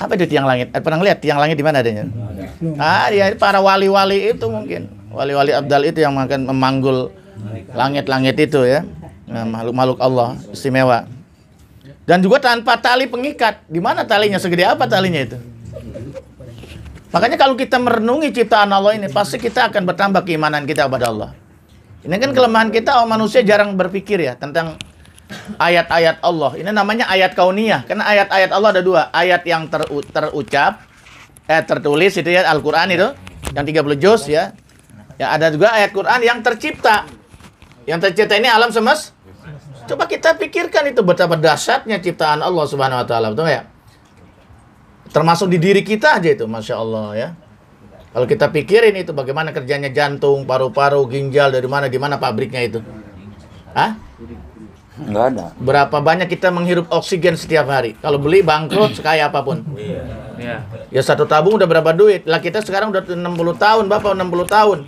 Apa itu tiang langit? Pernah lihat tiang langit di mana adanya? Ya para wali-wali itu mungkin. Wali-wali Abdal itu yang akan memanggul langit-langit itu ya. Nah, makhluk-makhluk Allah istimewa. Dan juga tanpa tali pengikat. Di mana talinya? Segede apa talinya itu? Makanya kalau kita merenungi ciptaan Allah ini, pasti kita akan bertambah keimanan kita kepada Allah. Ini kan kelemahan kita, manusia jarang berpikir ya tentang ayat-ayat Allah. Ini namanya ayat kauniyah. Karena ayat-ayat Allah ada dua. Ayat yang tertulis itu ya, Al-Quran itu. Yang 30 juz ya. Ya ada juga ayat Quran yang tercipta. Yang tercipta ini alam semesta. Coba kita pikirkan itu betapa dahsyatnya ciptaan Allah Subhanahu wa taala, betul ya? Termasuk di diri kita aja itu, Masya Allah ya. Kalau kita pikirin itu bagaimana kerjanya jantung, paru-paru, ginjal, di mana pabriknya itu. Hah? Enggak ada. Berapa banyak kita menghirup oksigen setiap hari. Kalau beli bangkrut sekaya apapun. Ya satu tabung udah berapa duit. Lah kita sekarang udah 60 tahun, Bapak 60 tahun.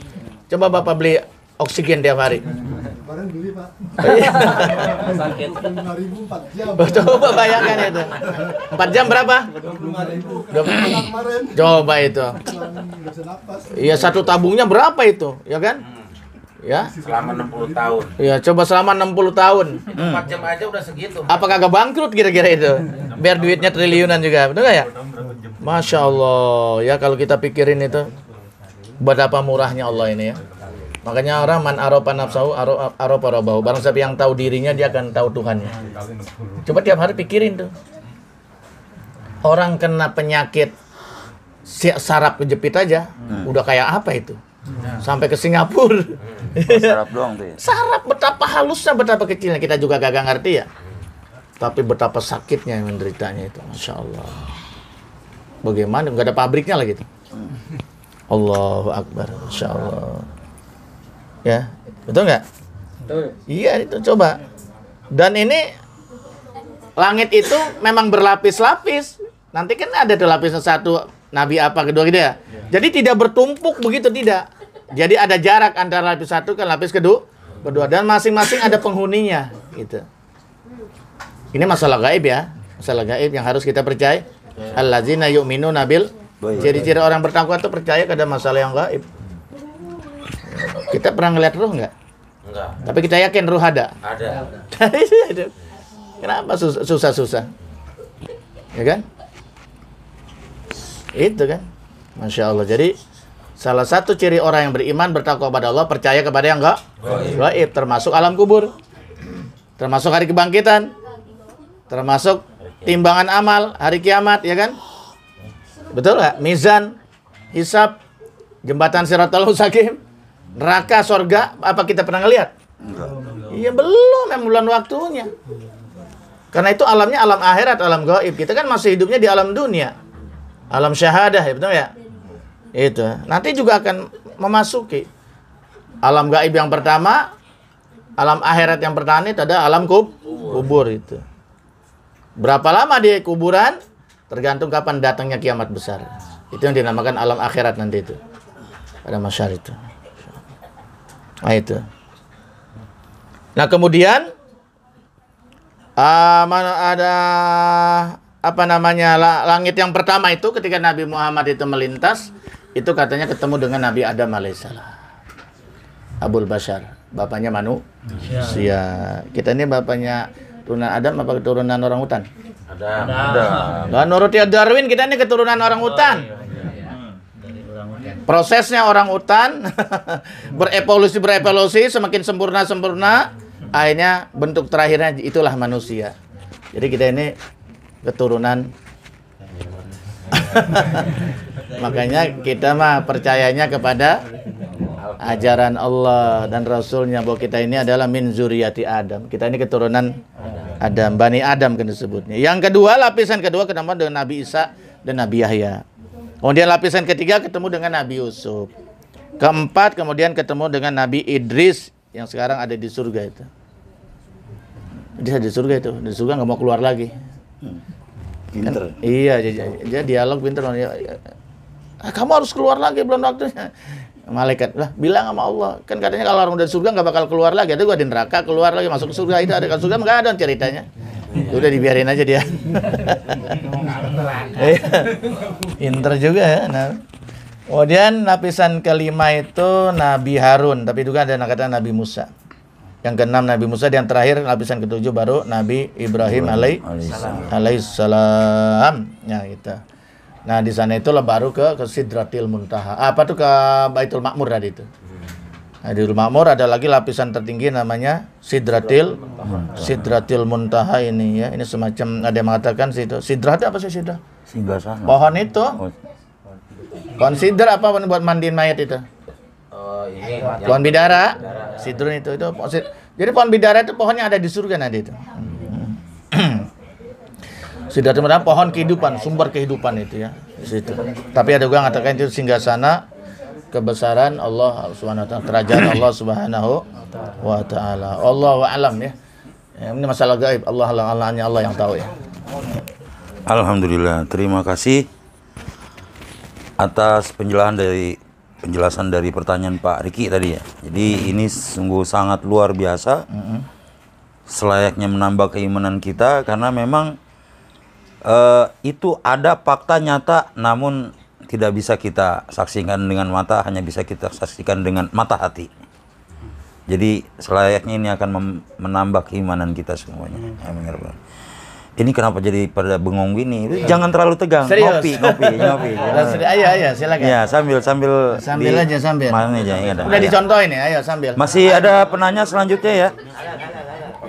Coba Bapak beli oksigen tiap hari. Kemarin beli Pak. Sakit. 5.000 4 jam. Coba bayangkan itu. 4 jam berapa? 25.000. Kemarin. Coba itu. Nggak bisa napas. Iya satu tabungnya berapa itu, ya kan? Ya. Selama 60 tahun. Ya coba selama 60 tahun. 4 jam aja udah segitu. Apa kagak bangkrut kira-kira itu? Biar duitnya triliunan juga, betul nggak ya? Masya Allah, ya kalau kita pikirin itu betapa murahnya Allah ini ya. Makanya orang man aropa nafsahu aropa rabbahu. Barang siapa yang tahu dirinya dia akan tahu Tuhannya. Coba tiap hari pikirin tuh. Orang kena penyakit saraf kejepit aja, udah kayak apa itu? Sampai ke Singapura. Sarap doang tuh ya. Saraf betapa halusnya, betapa kecilnya, kita juga gak ngerti ya. Tapi betapa sakitnya yang menderitanya itu, Masya Allah. Bagaimana? Gak ada pabriknya lagi tuh. Allahu Akbar, Masya Allah. Ya, betul nggak? Betul. Iya itu coba. Dan ini langit itu memang berlapis-lapis. Nanti kan ada tuh lapisan satu, nabi apa, kedua gitu ya. Jadi tidak bertumpuk begitu, tidak. Jadi ada jarak antara lapis satu ke lapis kedua, dan masing-masing ada penghuninya gitu. Ini masalah gaib ya, masalah gaib yang harus kita percaya. Allazina yu'minuna bil. Ciri-ciri orang bertakwa itu percaya pada masalah yang gaib. Kita pernah ngeliat ruh nggak? Enggak. Tapi kita yakin ruh ada. Ada. Kenapa susah-susah? Ya kan? Itu kan? Masya Allah. Jadi salah satu ciri orang yang beriman bertakwa pada Allah, percaya kepada yang enggak gaib, termasuk alam kubur, termasuk hari kebangkitan, termasuk timbangan amal hari kiamat, ya kan? Betul nggak? Mizan, hisab, jembatan Siratal Mustaqim, neraka, sorga, apa kita pernah ngelihat? Iya belum, yang bulan waktunya. Karena itu alamnya alam akhirat, alam gaib. Kita kan masih hidupnya di alam dunia, alam syahadah, ya betul ya? Itu nanti juga akan memasuki alam gaib yang pertama, alam akhirat yang pertama itu ada alam kubur itu. Berapa lama di kuburan? Tergantung kapan datangnya kiamat besar. Itu yang dinamakan alam akhirat nanti itu. Pada masyar itu. Nah itu. Nah kemudian ada apa namanya langit yang pertama itu ketika Nabi Muhammad itu melintas, itu katanya ketemu dengan Nabi Adam alaihissalam. Abul Bashar, bapaknya manusia. Kita ini bapaknya turunan Adam apa keturunan orang hutan? Ada. Lah nuruti Darwin kita ini keturunan orang hutan. Prosesnya orang hutan berevolusi semakin sempurna akhirnya bentuk terakhirnya itulah manusia. Jadi kita ini keturunan makanya kita mah percayanya kepada ajaran Allah dan Rasulnya bahwa kita ini adalah min zuriyati Adam. Kita ini keturunan Adam, Bani Adam kan disebutnya. Yang kedua, lapisan kedua ketemu dengan Nabi Isa dan Nabi Yahya. Kemudian lapisan ketiga ketemu dengan Nabi Yusuf. Keempat kemudian ketemu dengan Nabi Idris yang sekarang ada di surga itu. Dia di surga itu, di surga nggak mau keluar lagi. Pinter. Kan, iya, dia dialog pinter. Kamu harus keluar lagi belum waktunya. Malaikat lah bilang sama Allah, kan katanya kalau orang dari surga nggak bakal keluar lagi. Ada gua di neraka keluar lagi, masuk ke surga itu ada ke surga nggak ada ceritanya. Udah dibiarin aja dia. Pinter juga ya. Nah. Kemudian lapisan kelima itu Nabi Harun, tapi juga ada kata Nabi Musa. Yang keenam Nabi Musa, dan terakhir lapisan ketujuh baru Nabi Ibrahim alaihissalam. Ya gitu. Nah di sana itulah baru ke Sidratil Muntaha. Apa tuh ke Baitul Makmur tadi itu. Hadil Ma'mur ada lagi lapisan tertinggi namanya Sidratil Muntaha ini ya. Ini semacam ada yang mengatakan situ. Sidrat apa sih sidra? Singgasana. Pohon itu. Oh, Pohon sidra apa buat mandiin mayat itu? Oh, ini Pohon bidara. Sidrun itu. Jadi pohon bidara itu pohonnya ada di surga nanti itu. Sidratil Muntaha pohon kehidupan, sumber kehidupan itu ya. Di situ. Tapi ada juga yang mengatakan itu singgasana kebesaran Allah Subhanahu wa taala, kerajaan Allah Subhanahu wa taala. Allahu a'lam ya. Ini masalah gaib. Allah hanya Allah yang tahu ya. Alhamdulillah, terima kasih atas penjelasan dari pertanyaan Pak Riki tadi ya. Jadi ini sungguh sangat luar biasa. Selayaknya menambah keimanan kita karena memang itu ada fakta nyata namun tidak bisa kita saksikan dengan mata, hanya bisa kita saksikan dengan mata hati. Jadi selayaknya ini akan menambah keimanan kita semuanya. Amin. Ini kenapa jadi pada bengong gini? Jangan terlalu tegang. Serius? Ngopi. Ayo silakan. Ya, sambil aja sambil. Mana aja, ya, Udah dicontohin ya, ayo sambil. Masih ada penanya selanjutnya ya?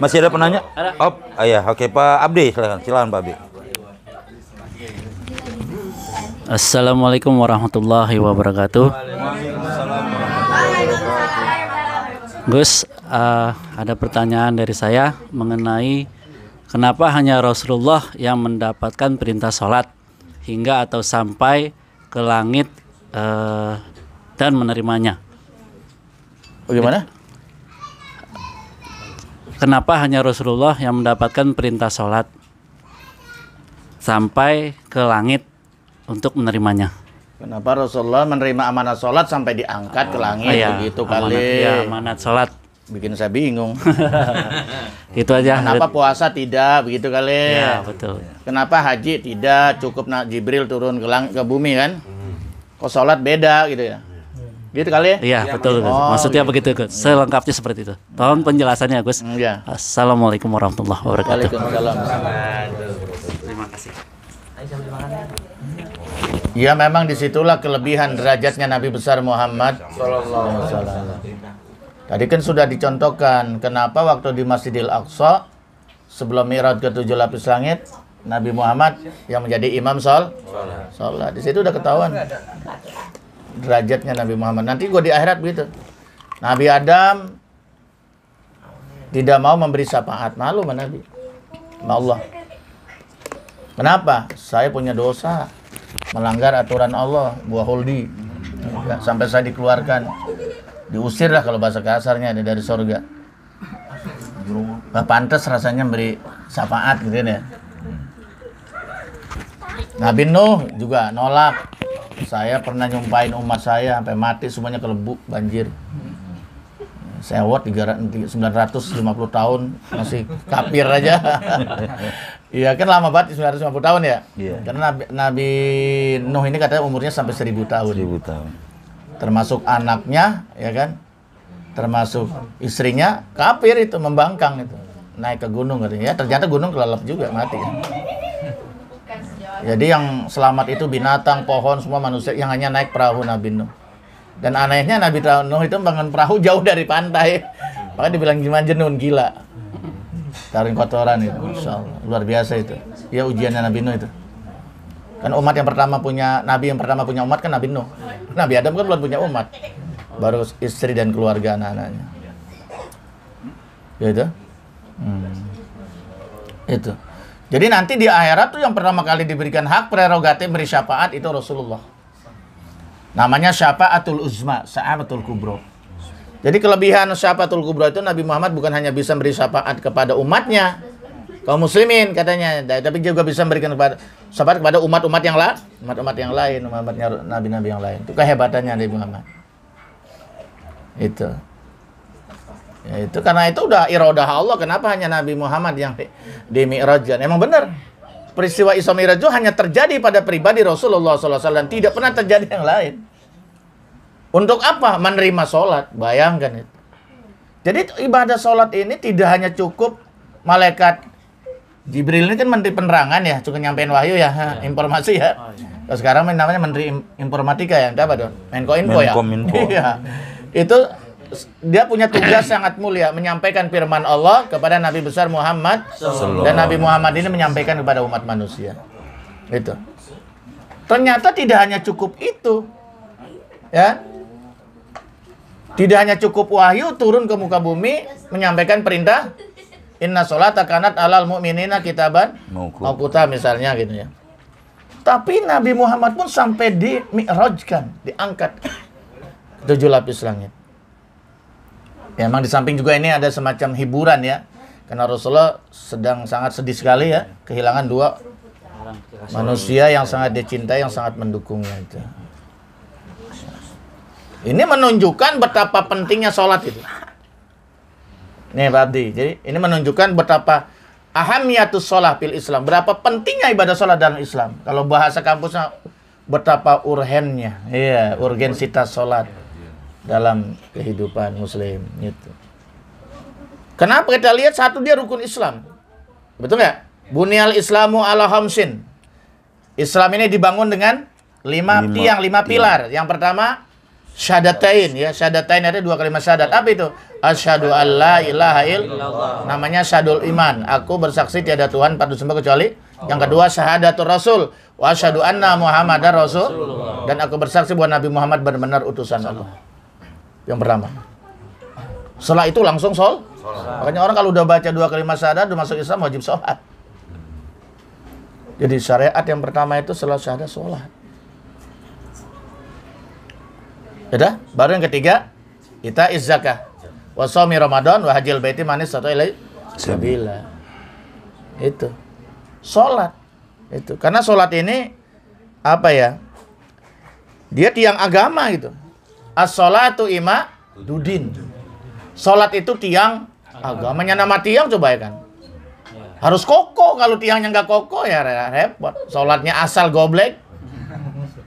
Masih ada penanya? Oh, iya, oke Pak Abdi, silakan Pak Abdi. Assalamualaikum warahmatullahi wabarakatuh. Gus, ada pertanyaan dari saya mengenai kenapa hanya Rasulullah yang mendapatkan perintah sholat hingga atau sampai ke langit dan menerimanya. Bagaimana? Kenapa hanya Rasulullah yang mendapatkan perintah sholat sampai ke langit untuk menerimanya? Kenapa Rasulullah menerima amanat sholat sampai diangkat ke langit begitu kali? Amanat sholat. Bikin saya bingung. Itu aja. Kenapa puasa tidak begitu kali? Ya, betul. Kenapa haji tidak cukup Jibril turun ke bumi kan? Kok sholat beda gitu ya? Gitu kali? Iya, betul. Maksudnya begitu, Gus. Selengkapnya seperti itu. Tolong penjelasannya, Gus. Ya. Assalamualaikum warahmatullahi wabarakatuh. Waalaikumsalam. Terima kasih. Ya memang disitulah kelebihan derajatnya Nabi besar Muhammad sallallahu alaihi wasallam. Tadi kan sudah dicontohkan kenapa waktu di Masjidil Aqsa sebelum Mi'raj ke 7 lapis langit Nabi Muhammad yang menjadi imam salat. Di situ udah ketahuan derajatnya Nabi Muhammad. Nanti gua di akhirat begitu. Nabi Adam tidak mau memberi syafaat, malu sama Nabi. Sama Allah. Kenapa? Saya punya dosa melanggar aturan Allah, buah holdi. Ya, sampai saya dikeluarkan. Diusir lah kalau bahasa kasarnya dari surga. Nah, pantas rasanya beri syafaat gitu ya. Nabi Nuh juga nolak. Saya pernah nyumpahin umat saya sampai mati semuanya kelebu banjir. Saya buat 950 tahun masih kafir aja. Iya kan lama banget 950 tahun ya. Iya. Karena Nabi Nuh ini katanya umurnya sampai 1000 tahun. 1000 tahun. Termasuk anaknya ya kan. Termasuk istrinya kafir itu membangkang itu. Naik ke gunung katanya. Ya ternyata gunung kelelep juga mati kan. Jadi yang selamat itu binatang, pohon, semua manusia yang hanya naik perahu Nabi Nuh. Dan anehnya Nabi Nuh itu bangun perahu jauh dari pantai. Makanya dibilang Majnun, gila. Taruhin kotoran itu, Masya Allah. Luar biasa itu. Ya ujiannya Nabi Nuh itu. Kan umat yang pertama punya, Nabi yang pertama punya umat kan Nabi Nuh. Nabi Adam kan belum punya umat. Baru istri dan keluarga anak-anaknya. Ya itu. Itu. Jadi nanti di akhirat tuh yang pertama kali diberikan hak prerogatif beri syafaat itu Rasulullah. Namanya syafaatul uzma, syafaatul kubro. Jadi kelebihan syafaatul kubro itu Nabi Muhammad bukan hanya bisa beri syafaat kepada umatnya, kaum muslimin katanya, tapi juga bisa memberikan syafaat kepada umat-umat yang lain, umatnya nabi-nabi yang lain. Itu kehebatannya Nabi Muhammad. Itu. Ya itu karena itu udah iradah Allah, kenapa hanya Nabi Muhammad yang di Mi'rajkan? Emang benar. Peristiwa Isra Mi'raj itu hanya terjadi pada pribadi Rasulullah SAW, tidak pernah terjadi yang lain. Untuk apa? Menerima sholat, bayangkan itu. Jadi ibadah sholat ini tidak hanya cukup malaikat Jibril ini kan menteri penerangan ya, cukup nyampein wahyu ya, informasi ya. Kalau sekarang namanya menteri informatika ya, apa dong? Menko Info ya. Menkominfo. Iya. Itu dia punya tugas sangat mulia menyampaikan firman Allah kepada Nabi besar Muhammad, dan Nabi Muhammad ini menyampaikan kepada umat manusia. Itu. Ternyata tidak hanya cukup itu. Ya. Tidak hanya cukup wahyu turun ke muka bumi menyampaikan perintah inna sholata kanat alal mu'minina kitaban mauquta misalnya gitu ya. Tapi Nabi Muhammad pun sampai di mi'rajkan, diangkat 7 lapis langit. Ya, memang di samping juga ini ada semacam hiburan ya. Karena Rasulullah sedang sangat sedih sekali ya, kehilangan 2 manusia yang sangat dia cintai, yang sangat mendukungnya itu. Ini menunjukkan betapa pentingnya sholat itu. Nih Pak Abdi, jadi ini menunjukkan betapa ahamiyatus sholat fil Islam. Berapa pentingnya ibadah sholat dalam Islam. Kalau bahasa kampusnya, betapa urgennya, iya, urgensitas sholat dalam kehidupan muslim itu. Kenapa kita lihat satu dia rukun Islam. Betul nggak? Bunyal Islamu ala khamsin. Islam ini dibangun dengan 5 tiang, 5 pilar. Yang pertama syahadatain ya, syahadatain ada 2 kalimat syahadat. Apa itu? Asyhadu alla ilaha illallah. Namanya syahadul iman. Aku bersaksi tiada Tuhan patut disembah kecuali. Yang kedua syahadatul rasul. Wa asyhadu anna Muhammadar rasul. Dan aku bersaksi bahwa Nabi Muhammad benar-benar utusan Allah. Yang pertama. Setelah itu langsung sholat. Makanya orang kalau udah baca 2 kalimat syahadat udah masuk Islam wajib sholat. Jadi syariat yang pertama itu setelah syahadat sholat. Sudah? Baru yang ketiga, kita zakah. Wa shaumi Ramadan wa hajjil baiti man istata'a ilaihi sabila. Itu. Salat. Itu. Karena salat ini apa ya? Dia tiang agama gitu. As-shalatu imadudin. Salat itu tiang agamanya. Nama tiang coba ya kan. Harus kokoh, kalau tiangnya nggak kokoh ya repot. Salatnya asal goblek.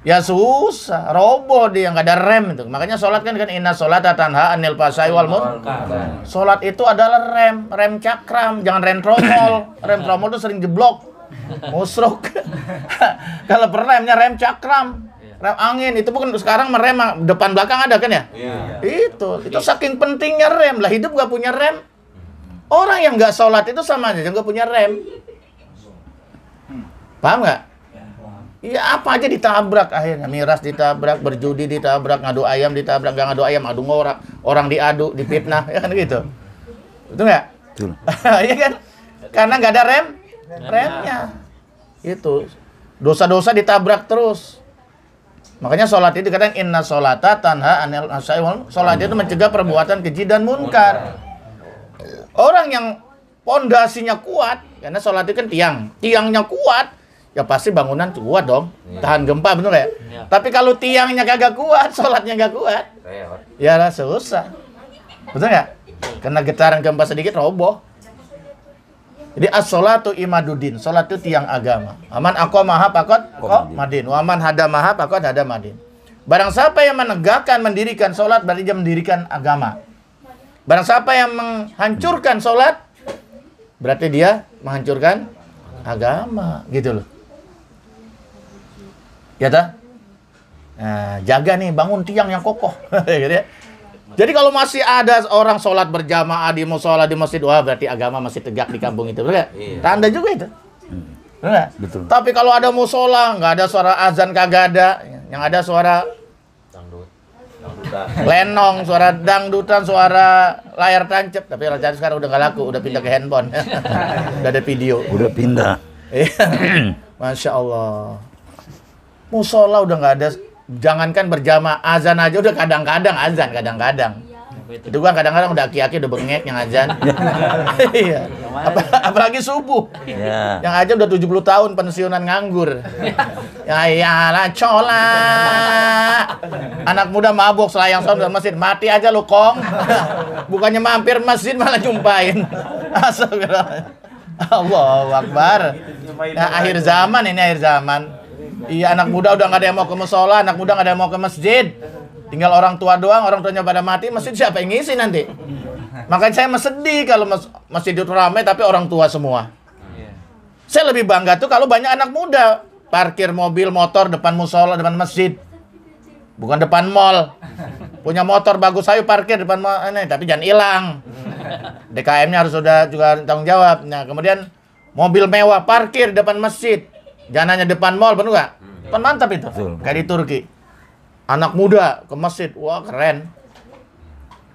Ya susah, roboh dia, nggak ada rem itu. Makanya sholat kan inna sholata tanha anil fahsya'i wal munkar. Sholat itu adalah rem cakram, jangan rem tromol. Rem tromol itu sering jeblok, musruk. Kalau remnya rem cakram, rem angin itu bukan sekarang merem depan belakang ada kan ya? Itu saking pentingnya rem lah, hidup nggak punya rem. Orang yang nggak sholat itu sama aja nggak punya rem. Paham nggak? Iya, apa aja ditabrak akhirnya. Miras ditabrak, berjudi ditabrak, ngadu ayam ditabrak, gak ngadu ayam, adu ngorak, orang diadu, dipitnah, ya kan gitu. Betul nggak? Betul. Iya kan? Karena nggak ada remnya. Itu. Dosa-dosa ditabrak terus. Makanya sholat itu kadang inna sholata tanha anil fahsya'i wal munkar. Sholat itu mencegah perbuatan keji dan munkar. Orang yang pondasinya kuat, karena sholat itu kan tiangnya kuat, ya pasti bangunan kuat dong, tahan gempa, betul nggak ya? Tapi kalau tiangnya kagak kuat, sholatnya nggak kuat, ya susah, betul nggak? Karena getaran gempa sedikit roboh. Jadi as-sholatu imadudin, sholat itu tiang agama. Aman aqamaha faqad madin, waman hadamaha faqad hadamadin. Barang siapa yang menegakkan, mendirikan sholat, berarti dia mendirikan agama. Barang siapa yang menghancurkan sholat, berarti dia menghancurkan agama, gitu loh. Ya tak? Nah, jaga nih, bangun tiang yang kokoh. Jadi kalau masih ada orang sholat berjamaah di musola di masjid, wah berarti agama masih tegak di kampung itu, betul nggak? Tanda juga itu. Betul. Tapi kalau ada musola, nggak ada suara azan, kagak ada, yang ada suara lenong, suara dangdutan, suara layar tancap. Tapi layar tancap sekarang udah nggak laku, udah pindah ke handphone. Udah ada video. Udah pindah. Masya Allah. Musola udah nggak ada, jangankan berjamaah, azan aja udah kadang-kadang azan, kadang-kadang. Itu kan kadang-kadang udah aki-aki udah bengek yang azan. Iya. Apalagi subuh. Yang aja udah 70 tahun pensiunan nganggur. Ya lah cola. Anak muda mabuk selayang sound di masjid, mati aja lo kong. Bukannya mampir masjid malah jumpain. Astagfirullah. Allahu Akbar. Nah, akhir zaman ini akhir zaman. Iya, anak muda udah nggak ada yang mau ke musola, anak muda nggak ada yang mau ke masjid. Tinggal orang tua doang, orang tuanya pada mati, masjid siapa yang ngisi nanti? Makanya saya sedih kalau masjid itu ramai tapi orang tua semua. Saya lebih bangga tuh kalau banyak anak muda parkir mobil, motor depan musola, depan masjid. Bukan depan mall. Punya motor bagus, ayo parkir depan ini, tapi jangan hilang. DKM-nya harus sudah juga tanggung jawab. Nah, kemudian mobil mewah parkir depan masjid. Jangan hanya depan mall, benar nggak? Kan mantap itu. Kayak di Turki. Anak muda ke masjid, wah keren.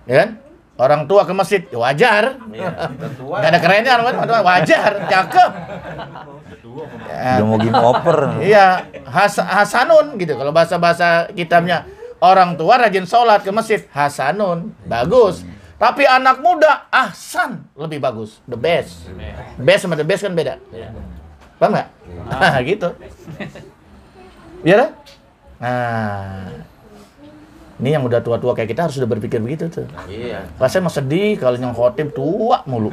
Ya kan? Orang tua ke masjid, ya wajar. Nggak ada kerennya, orang tua wajar, cakep. Udah mau game over. Iya, hasanun gitu. Kalau bahasa kitabnya, orang tua rajin sholat ke masjid, hasanun, bagus. Tapi anak muda, ahsan, lebih bagus, the best. Best sama the best kan beda. Paham nggak? Nah, gitu. Iya kan? Nah, ini yang udah tua-tua kayak kita harus sudah berpikir begitu tuh. Iya. Rasanya mah sedih kalau yang khotib tua mulu.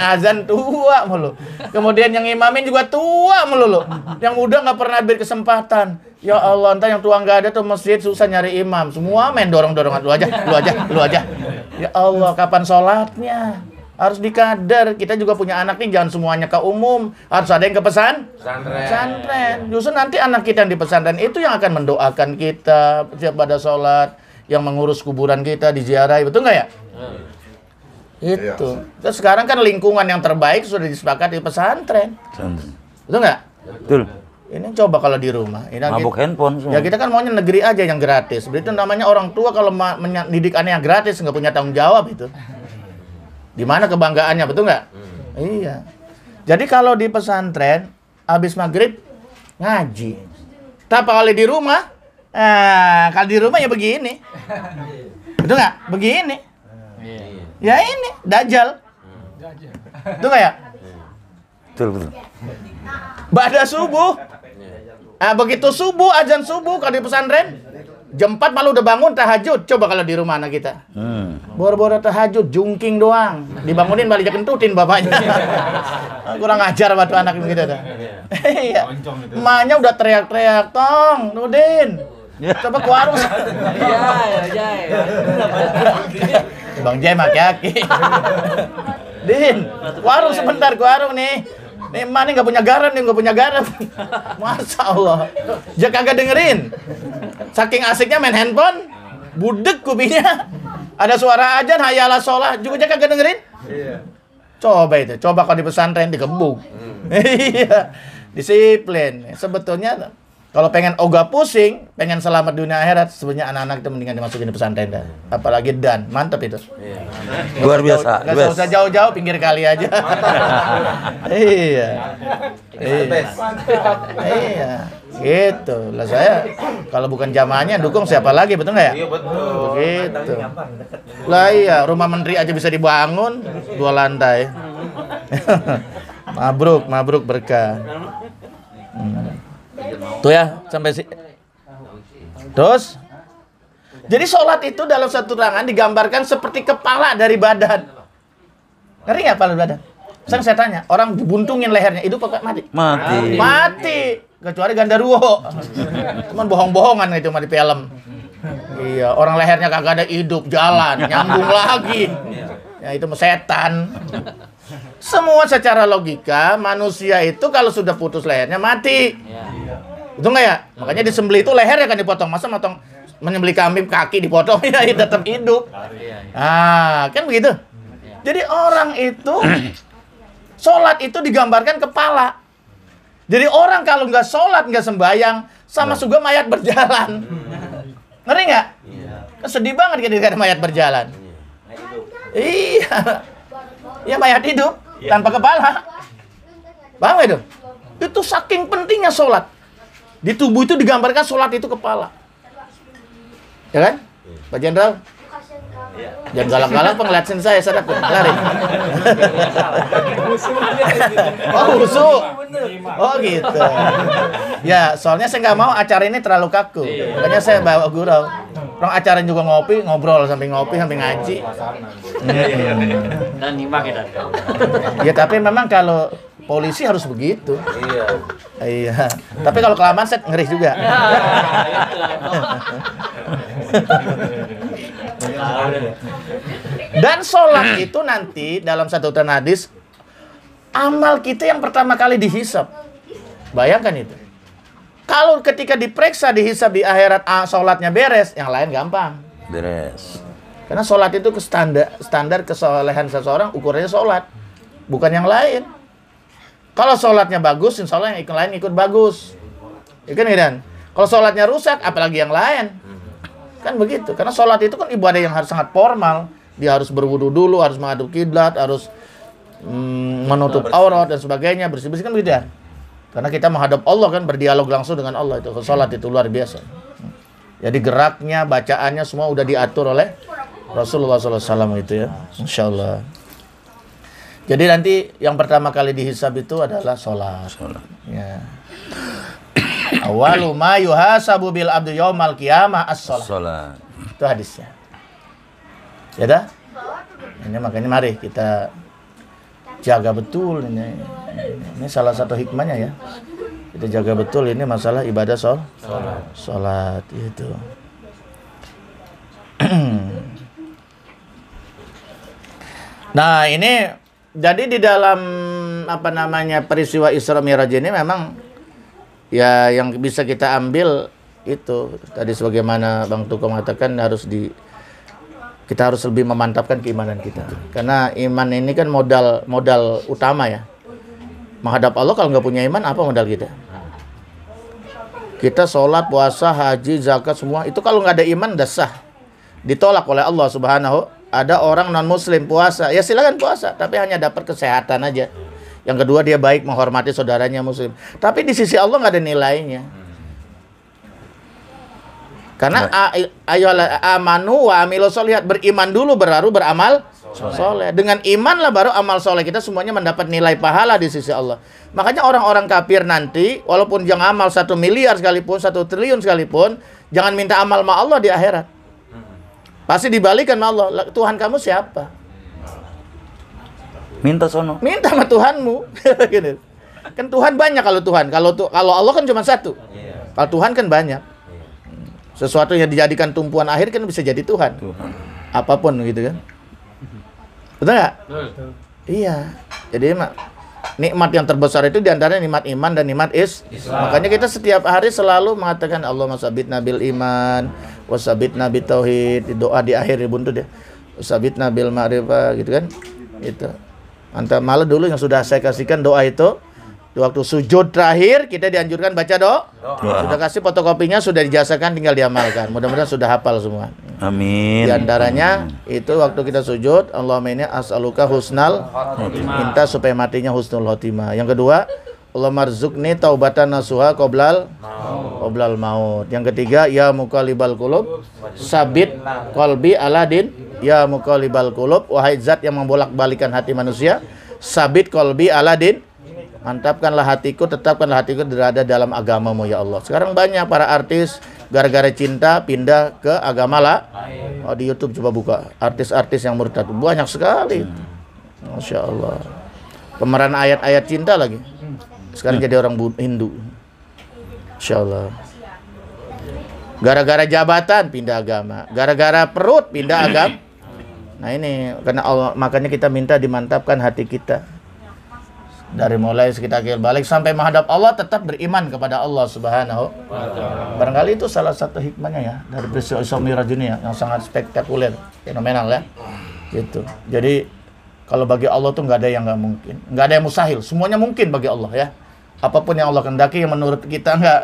Azan tua mulu. Kemudian yang imamin juga tua mulu. Yang muda nggak pernah berkesempatan. Ya Allah, entah yang tua nggak ada tuh masjid susah nyari imam. Semua main dorong-dorongan, lu aja. Ya Allah, kapan sholatnya? Harus dikadar. Kita juga punya anak nih, jangan semuanya ke umum. Harus ada yang ke pesantren. Justru nanti anak kita yang di pesantren itu yang akan mendoakan kita setiap pada sholat, yang mengurus kuburan kita, diziarahi, betul nggak ya? Itu. Terus sekarang kan lingkungan yang terbaik sudah disepakati di pesantren. Betul nggak? Betul. Ini coba kalau di rumah. Ini Mabuk handphone semua. ya kita kan maunya negeri aja yang gratis. Itu namanya orang tua kalau mendidik anaknya yang gratis, nggak punya tanggung jawab itu. Di mana kebanggaannya, betul nggak? Iya. Jadi kalau di pesantren, habis maghrib ngaji. Tapi kalau di rumah, kalau di rumah ya begini. Betul nggak? Begini. Ya ini, dajjal. Betul nggak ya? Betul. Ba'da subuh. Nah, begitu subuh, azan subuh kalau di pesantren, jam 4 malu udah bangun tahajud. Coba kalau di rumah anak kita. Boro-boro tahajud, jungking doang. Dibangunin balik kentutin bapaknya. Kurang ajar waktu anak begitu dah. Iya. Emaknya udah teriak-teriak, "Tong, Nudin. Coba ke warung." Bang Jai maki-aki. "Din, warung sebentar, ke warung nih. Nih emak nih nggak punya garam. Masya Allah. Dia kagak dengerin. Saking asiknya main handphone, budek kupingnya. Ada suara azan, hayalah sholat, juga dia kagak dengerin. Coba itu, coba kalau di pesantren digebuk. Iya, disiplin. Sebetulnya kalau pengen ogah pusing, pengen selamat dunia akhirat, sebenarnya anak-anak itu mendingan dimasukin di pesantren dah. Apalagi dan mantap itu. Luar biasa. Nggak usah jauh-jauh, pinggir kali aja. Iya. Iya. Gitu. Lah saya kalau bukan jamaahnya dukung siapa lagi, betul nggak ya? Iya betul. Begitu. Lah iya, rumah menteri aja bisa dibangun 2 lantai. Mabruk berkah. Tuh ya, sampai terus jadi sholat itu dalam satu terangan digambarkan seperti kepala dari badan. Ngeri nggak kepala badan? Saya tanya, orang dibuntungin lehernya, hidup apa mati? Mati. Kecuali Gandaruwo. Cuman bohong-bohongan itu mah di film. Iya, orang lehernya kagak ada hidup, jalan, nyambung lagi. Ya itu setan. Semua secara logika manusia itu kalau sudah putus lehernya mati. Betul nggak ya? Makanya disembelih itu lehernya kan dipotong. Masa menyembelih kambing kaki dipotong ya tetap hidup. Ah, kan begitu. Jadi orang itu sholat itu digambarkan kepala. Jadi orang kalau nggak sholat, nggak sembahyang, sama juga mayat berjalan. Ngeri nggak? Sedih banget ketika ada mayat berjalan. Iya. Ya mayat hidup tanpa kepala. Paham nggak itu? Itu saking pentingnya sholat. Di tubuh itu digambarkan sholat itu kepala. Ya kan? Pak Jenderal? Jangan galak-galak ngeliatin saya sadap lari. Oh, husu. Oh, gitu. Ya, soalnya saya nggak mau acara ini terlalu kaku. Makanya saya bawa gurau. Orang acara juga ngobrol sampai ngaji. Dan nyimak ya. Ya, tapi memang kalau polisi harus begitu. Iya. Tapi kalau kelamaan saya ngeri juga. Dan sholat itu nanti dalam satu hadis amal kita yang pertama kali dihisab. Bayangkan itu. Kalau ketika diperiksa dihisab di akhirat sholatnya beres, yang lain gampang. Beres. Karena sholat itu standar kesolehan seseorang ukurannya sholat, bukan yang lain. Kalau sholatnya bagus, insya Allah yang lain ikut bagus. Ya kan, Idan? Kalau sholatnya rusak, apalagi yang lain. Kan begitu. Karena sholat itu kan ibadah yang harus sangat formal. Dia harus berwudu dulu, harus menghadap kiblat, harus menutup aurat dan sebagainya, bersih-bersih, kan begitu ya. Karena kita menghadap Allah kan, berdialog langsung dengan Allah itu. Sholat itu luar biasa. Jadi geraknya, bacaannya semua udah diatur oleh Rasulullah SAW itu ya. Insya Allah. Jadi nanti yang pertama kali dihisab itu adalah sholat. Ya. Awalu ma yuhasabu bil abdu yaumal qiyamah as-sholat. Itu hadisnya. Ya dah? Ini makanya mari kita jaga betul ini. Ini salah satu hikmahnya ya. Kita jaga betul ini masalah ibadah sholat itu. Nah, ini jadi di dalam peristiwa Isra Mi'raj ini memang ya yang bisa kita ambil itu tadi sebagaimana Bang Tuko mengatakan kita harus lebih memantapkan keimanan kita. Karena iman ini kan modal utama ya. Menghadap Allah, kalau nggak punya iman, apa modal kita? Kita sholat, puasa, haji, zakat, semua. Itu kalau nggak ada iman, udah sah. Ditolak oleh Allah Subhanahu. Ada orang non-muslim puasa. Ya silakan puasa, tapi hanya dapat kesehatan aja. Yang kedua, dia baik menghormati saudaranya muslim. Tapi di sisi Allah nggak ada nilainya. Karena amanu wa amilu sholihat, beriman dulu baru beramal soleh. Dengan iman lah baru amal soleh kita semuanya mendapat nilai pahala di sisi Allah. Makanya orang-orang kafir nanti, walaupun jangan amal 1 miliar sekalipun, 1 triliun sekalipun, jangan minta amal sama Allah di akhirat. Pasti dibalikan sama Allah. Tuhan kamu siapa? Minta sono. Minta sama Tuhanmu. Kan Tuhan banyak kalau Tuhan. Kalau Allah kan cuma satu. Kalau Tuhan kan banyak. Sesuatu yang dijadikan tumpuan akhir kan bisa jadi Tuhan. Apapun gitu kan. Betul nggak? Iya. Jadi nikmat yang terbesar itu diantaranya nikmat iman dan nikmat Islam. Makanya kita setiap hari selalu mengatakan Allahumma sabitna bil iman, wasabitna bit tauhid. Doa di akhir buntu dia. Wasabitna bil ma'rifah gitu kan. Itu. Mantap, malah dulu yang sudah saya kasihkan doa itu. Di waktu sujud terakhir kita dianjurkan baca doa. Sudah kasih fotokopinya, sudah dijasakan, tinggal diamalkan. Mudah-mudahan sudah hafal semua. Amin. Di antaranya itu waktu kita sujud, Allahumma inni as'aluka husnal minta supaya matinya husnul khotimah. Yang kedua, Allahumma rzuqni taubatan nasuha qoblal maut. Yang ketiga, ya muqallibal qulub sabit qalbi ala din. Ya muqallibal qulub, wahai zat yang membolak-balikan hati manusia, sabit qalbi ala din. Mantapkanlah hatiku, tetapkanlah hatiku berada dalam agamamu ya Allah. Sekarang banyak para artis gara-gara cinta pindah ke agama lah. Oh, di YouTube coba buka artis-artis yang murtad, banyak sekali. Masya Allah. Pemeran ayat-ayat cinta lagi. Sekarang jadi orang Hindu. Masya Allah. Gara-gara jabatan pindah agama, gara-gara perut pindah agama. Nah ini karena Allah, makanya kita minta dimantapkan hati kita. Dari mulai sekitar balik sampai menghadap Allah tetap beriman kepada Allah Subhanahu. Barangkali itu salah satu hikmahnya ya dari peristiwa Isra Mi'raj ini ya, yang sangat spektakuler, fenomenal ya. Gitu. Jadi kalau bagi Allah tuh nggak ada yang nggak mungkin, nggak ada yang mustahil, semuanya mungkin bagi Allah ya. Apapun yang Allah kehendaki yang menurut kita nggak,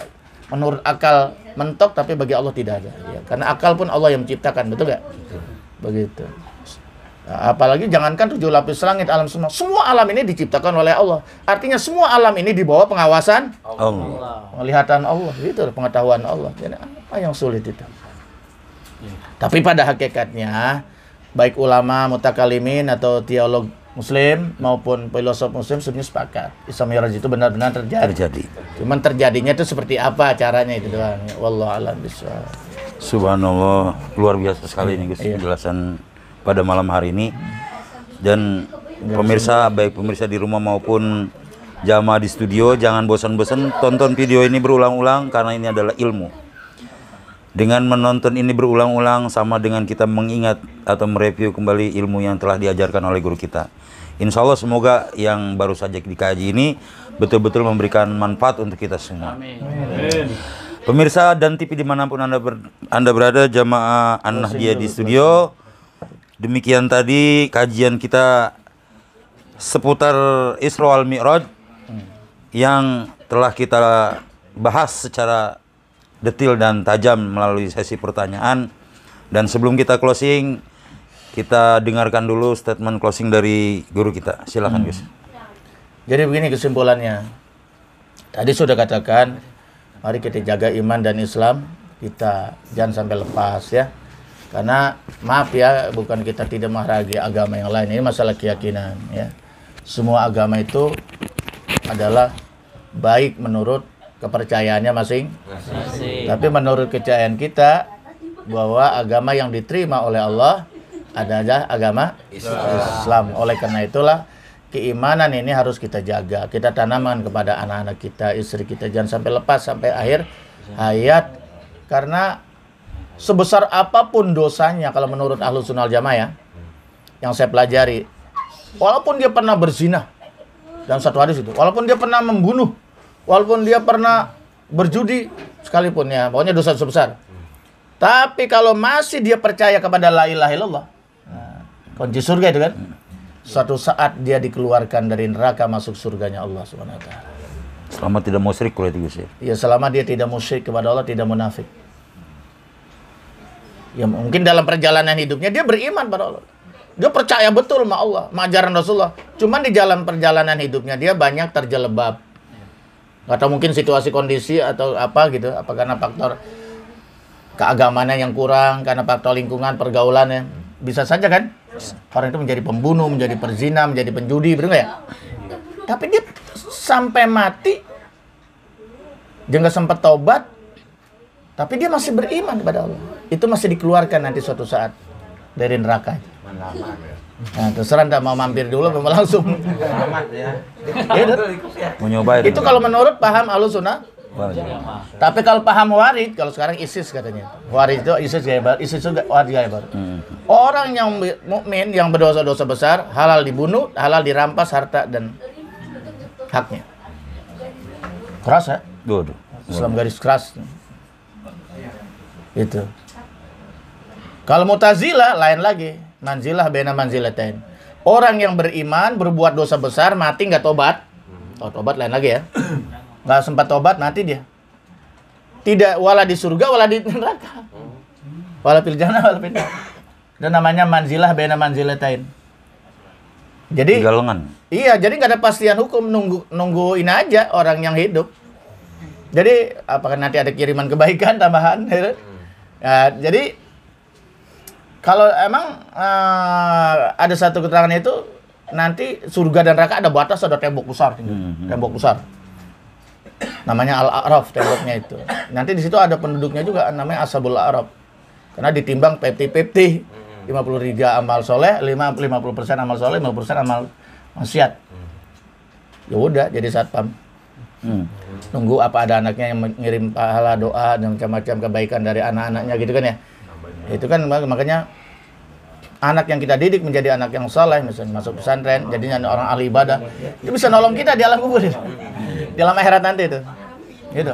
menurut akal mentok, tapi bagi Allah tidak ada. Ya. Karena akal pun Allah yang menciptakan, betul nggak? Begitu. Apalagi jangankan 7 lapis langit, alam semua alam ini diciptakan oleh Allah. Artinya semua alam ini di bawah pengawasan Allah. Penglihatan Allah, itu pengetahuan Allah. Jadi apa yang sulit itu? Tapi pada hakikatnya baik ulama mutakalimin atau teolog muslim maupun filosof muslim sebenarnya sepakat Isra Mi'raj itu benar-benar terjadi. Cuman terjadinya itu seperti apa caranya itu doang. Wallahu a'lam bishawab. Subhanallah, luar biasa sekali ini Gus penjelasan pada malam hari ini. Dan pemirsa, baik pemirsa di rumah maupun jamaah di studio, jangan bosan-bosan tonton video ini berulang-ulang karena ini adalah ilmu. Dengan menonton ini berulang-ulang sama dengan kita mengingat atau mereview kembali ilmu yang telah diajarkan oleh guru kita. Insya Allah semoga yang baru saja dikaji ini betul-betul memberikan manfaat untuk kita semua. Amin. Pemirsa dan TV dimanapun Anda berada, jamaah An-Nahdiyah di studio. Demikian tadi kajian kita seputar Isra wal Mi'raj yang telah kita bahas secara detail dan tajam melalui sesi pertanyaan. Dan sebelum kita closing, kita dengarkan dulu statement closing dari guru kita. Silakan, Gus. Jadi begini kesimpulannya. Tadi sudah katakan, mari kita jaga iman dan Islam, kita jangan sampai lepas ya. Karena maaf ya, bukan kita tidak menghargai agama yang lain, ini masalah keyakinan ya. Semua agama itu adalah baik menurut kepercayaannya masing. Tapi menurut kepercayaan kita bahwa agama yang diterima oleh Allah adalah agama Islam. Oleh karena itulah keimanan ini harus kita jaga, kita tanamkan kepada anak-anak kita, istri kita, jangan sampai lepas sampai akhir hayat. Karena sebesar apapun dosanya, kalau menurut Ahlus Sunnah wal Jamaah ya, yang saya pelajari, walaupun dia pernah berzina, dalam satu hadis itu, walaupun dia pernah membunuh, walaupun dia pernah berjudi sekalipun ya, pokoknya dosa besar, tapi kalau masih dia percaya kepada la ilaha illallah, kunci surga itu kan, suatu saat dia dikeluarkan dari neraka masuk surganya Allah Subhanahu wa taala. Selama tidak musyrik kalau itu, Gus ya. Ya, selama dia tidak musyrik kepada Allah, tidak munafik. Ya mungkin dalam perjalanan hidupnya dia beriman pada Allah. Dia percaya betul sama Allah, sama ajaran Rasulullah. Cuman di jalan perjalanan hidupnya dia banyak terjelebab. Atau mungkin situasi kondisi atau apa gitu, apa karena faktor keagamannya yang kurang, karena faktor lingkungan, pergaulannya. Bisa saja kan? Orang itu menjadi pembunuh, menjadi perzina, menjadi penjudi, betul nggak ya? Tapi dia sampai mati, dia nggak sempat taubat, tapi dia masih beriman kepada Allah. Itu masih dikeluarkan nanti suatu saat dari neraka. Nah, terserah nggak mau mampir dulu, mau langsung. Mau nyobain. Itu kalau menurut paham Ahlus Sunnah. Tapi kalau paham warid, kalau sekarang ISIS katanya. Warid itu ISIS gaya baru, ISIS juga warid gaya baru. Orang yang mukmin yang berdosa-dosa besar, halal dibunuh, halal dirampas harta dan haknya. Keras ya? Islam garis keras. Itu. Kalau Mu'tazilah lain lagi, manzilah baina manzilatain. Orang yang beriman berbuat dosa besar mati nggak tobat. Oh, tobat lain lagi ya. Nggak sempat tobat, mati dia. Tidak wala di surga, wala di neraka. Wala fil jannah, wala fil nar. Dan namanya manzilah baina manzilatain. Jadi galengan. Iya, jadi nggak ada pastian hukum, nunggu ini aja orang yang hidup. Jadi apakah nanti ada kiriman kebaikan tambahan? Ya, jadi kalau emang ada satu keterangan itu nanti surga dan neraka ada batas, ada tembok besar, tembok besar. Namanya Al-A'raf temboknya itu. Nanti di situ ada penduduknya juga namanya Ashabul A'raf. Karena ditimbang 50-50. 53 amal soleh, 50% amal soleh, 50% amal maksiat. Ya udah jadi satpam. Nunggu apa ada anaknya yang mengirim pahala doa dan macam-macam kebaikan dari anak-anaknya gitu kan ya. Itu kan makanya anak yang kita didik menjadi anak yang saleh, misalnya masuk pesantren, jadinya orang ahli ibadah. Itu bisa nolong kita di alam kubur. Di alam akhirat nanti itu. Gitu.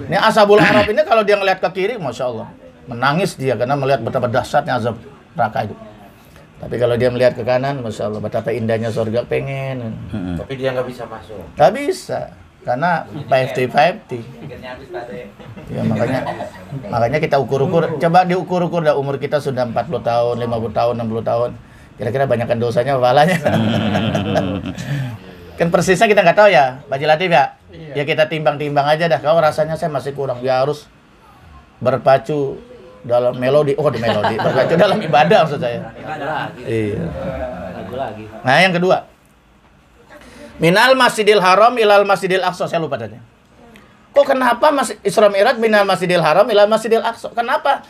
Ini Ashabul A'raf ini kalau dia ngelihat ke kiri, Masya Allah. Menangis dia karena melihat betapa dahsyatnya azab neraka itu. Tapi kalau dia melihat ke kanan, Masya Allah, betapa indahnya surga, pengen. Tapi dia nggak bisa masuk. Nggak bisa. Karena 50-50. Ya, makanya kita ukur-ukur. Coba diukur-ukur dah umur kita sudah 40 tahun, 50 tahun, 60 tahun. Kira-kira banyakkan dosanya apa pahalanya? Kan persisnya kita nggak tahu ya, Pak Latif ya. Ya kita timbang-timbang aja dah. Kalau rasanya saya masih kurang, ya harus berpacu dalam melodi. Oh, di melodi. Berpacu dalam ibadah maksud saya. Iya. Nah, yang kedua. Minal Masjidil Haram ilal Masjidil Aqsa, saya lupa tadi. Kok kenapa Isra Mi'raj minal Masjidil Haram ilal Masjidil Aqsa? Kenapa?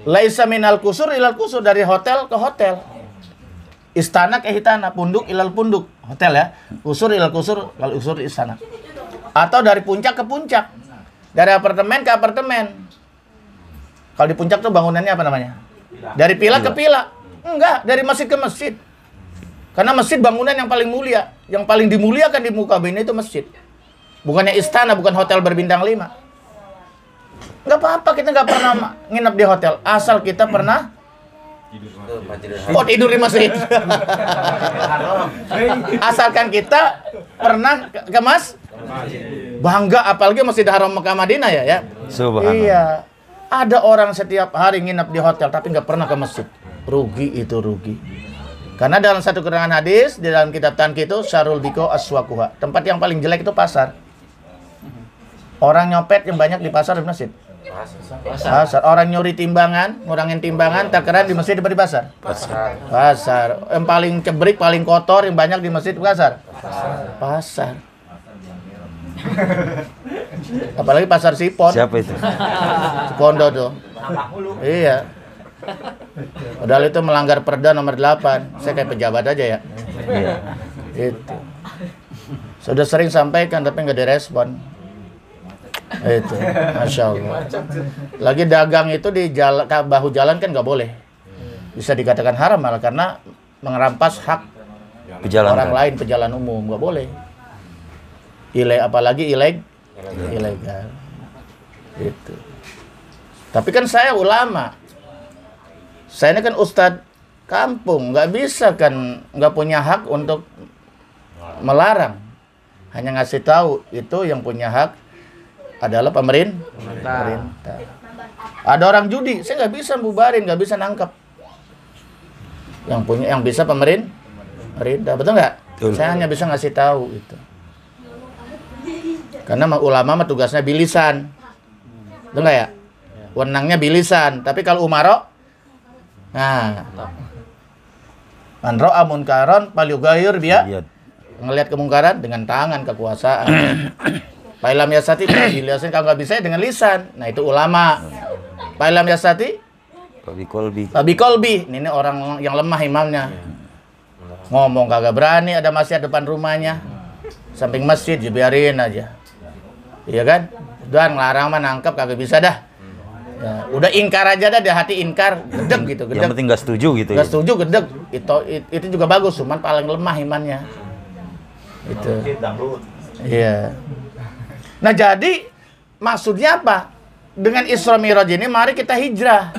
Laisa minal kusur ilal kusur, dari hotel ke hotel. Istana ke istana, punduk ilal punduk. Hotel ya. Kusur ilal kusur, kalau kusur istana. Atau dari puncak ke puncak. Dari apartemen ke apartemen. Kalau di puncak tuh bangunannya apa namanya? Dari pila ke pila. Enggak, dari masjid ke masjid. Karena masjid bangunan yang paling mulia, yang paling dimuliakan di muka bumi itu masjid. Bukannya istana, bukan hotel berbintang 5. Nggak apa-apa, kita nggak pernah nginep di hotel. Asal kita pernah tidur di masjid. Asalkan kita pernah ke bangga, apalagi Masjid Haram Mekah Madinah ya. Subhanallah. Iya. Ada orang setiap hari nginep di hotel tapi nggak pernah ke masjid. Rugi itu rugi. Karena dalam satu keterangan hadis di dalam kitab Tanqih itu syarul biko aswaquha. Tempat yang paling jelek itu pasar. Orang nyopet yang banyak di pasar di masjid. Pasar. Orang nyuri timbangan, ngurangin timbangan, takaran di masjid apa di pasar? Pasar. Yang paling cebrik, paling kotor yang banyak di masjid pasar. Pasar. Apalagi pasar Sipon. Siapa itu? Cipondo tuh. Iya. Padahal itu melanggar Perda nomor 8. Saya kayak pejabat aja ya. Iya. Itu. Sudah sering sampaikan tapi nggak direspon. Itu, Masya Allah. Lagi dagang itu di jalan, bahu jalan kan nggak boleh. Bisa dikatakan haram malah karena mengerampas hak orang lain, pejalan umum, nggak boleh. Apalagi ilegal. Itu. Tapi kan saya ulama. Saya ini kan ustadz kampung, nggak bisa kan, nggak punya hak untuk melarang. Hanya ngasih tahu itu yang punya hak adalah pemerintah. Ada orang judi, saya nggak bisa bubarin, nggak bisa nangkep. Yang bisa pemerintah, betul nggak? Saya hanya bisa ngasih tahu itu. Karena ulama mah tugasnya bilisan, betul nggak ya? Wenangnya bilisan. Tapi kalau umaro, nah, man ra'a munkaran falyughayyir ngelihat kemungkaran dengan tangan kekuasaan. Pailam yasati bilisan, kalau nggak bisa dengan lisan. Nah itu ulama. Pailam yasati Abi kolbi. Ini orang yang lemah imamnya. Ngomong kagak berani, ada masjid depan rumahnya. Samping masjid dibiarin aja. Iya kan? Dan ngelarang mah nangkep kagak bisa dah. Ya, udah ingkar aja dah, di hati ingkar, gedeg gitu, gedeg. Yang penting nggak setuju gitu. Nggak setuju, gedeg. Itu juga bagus, cuman paling lemah imannya. Itu. Iya. Nah jadi maksudnya apa? Dengan Isra Mi'raj ini mari kita hijrah.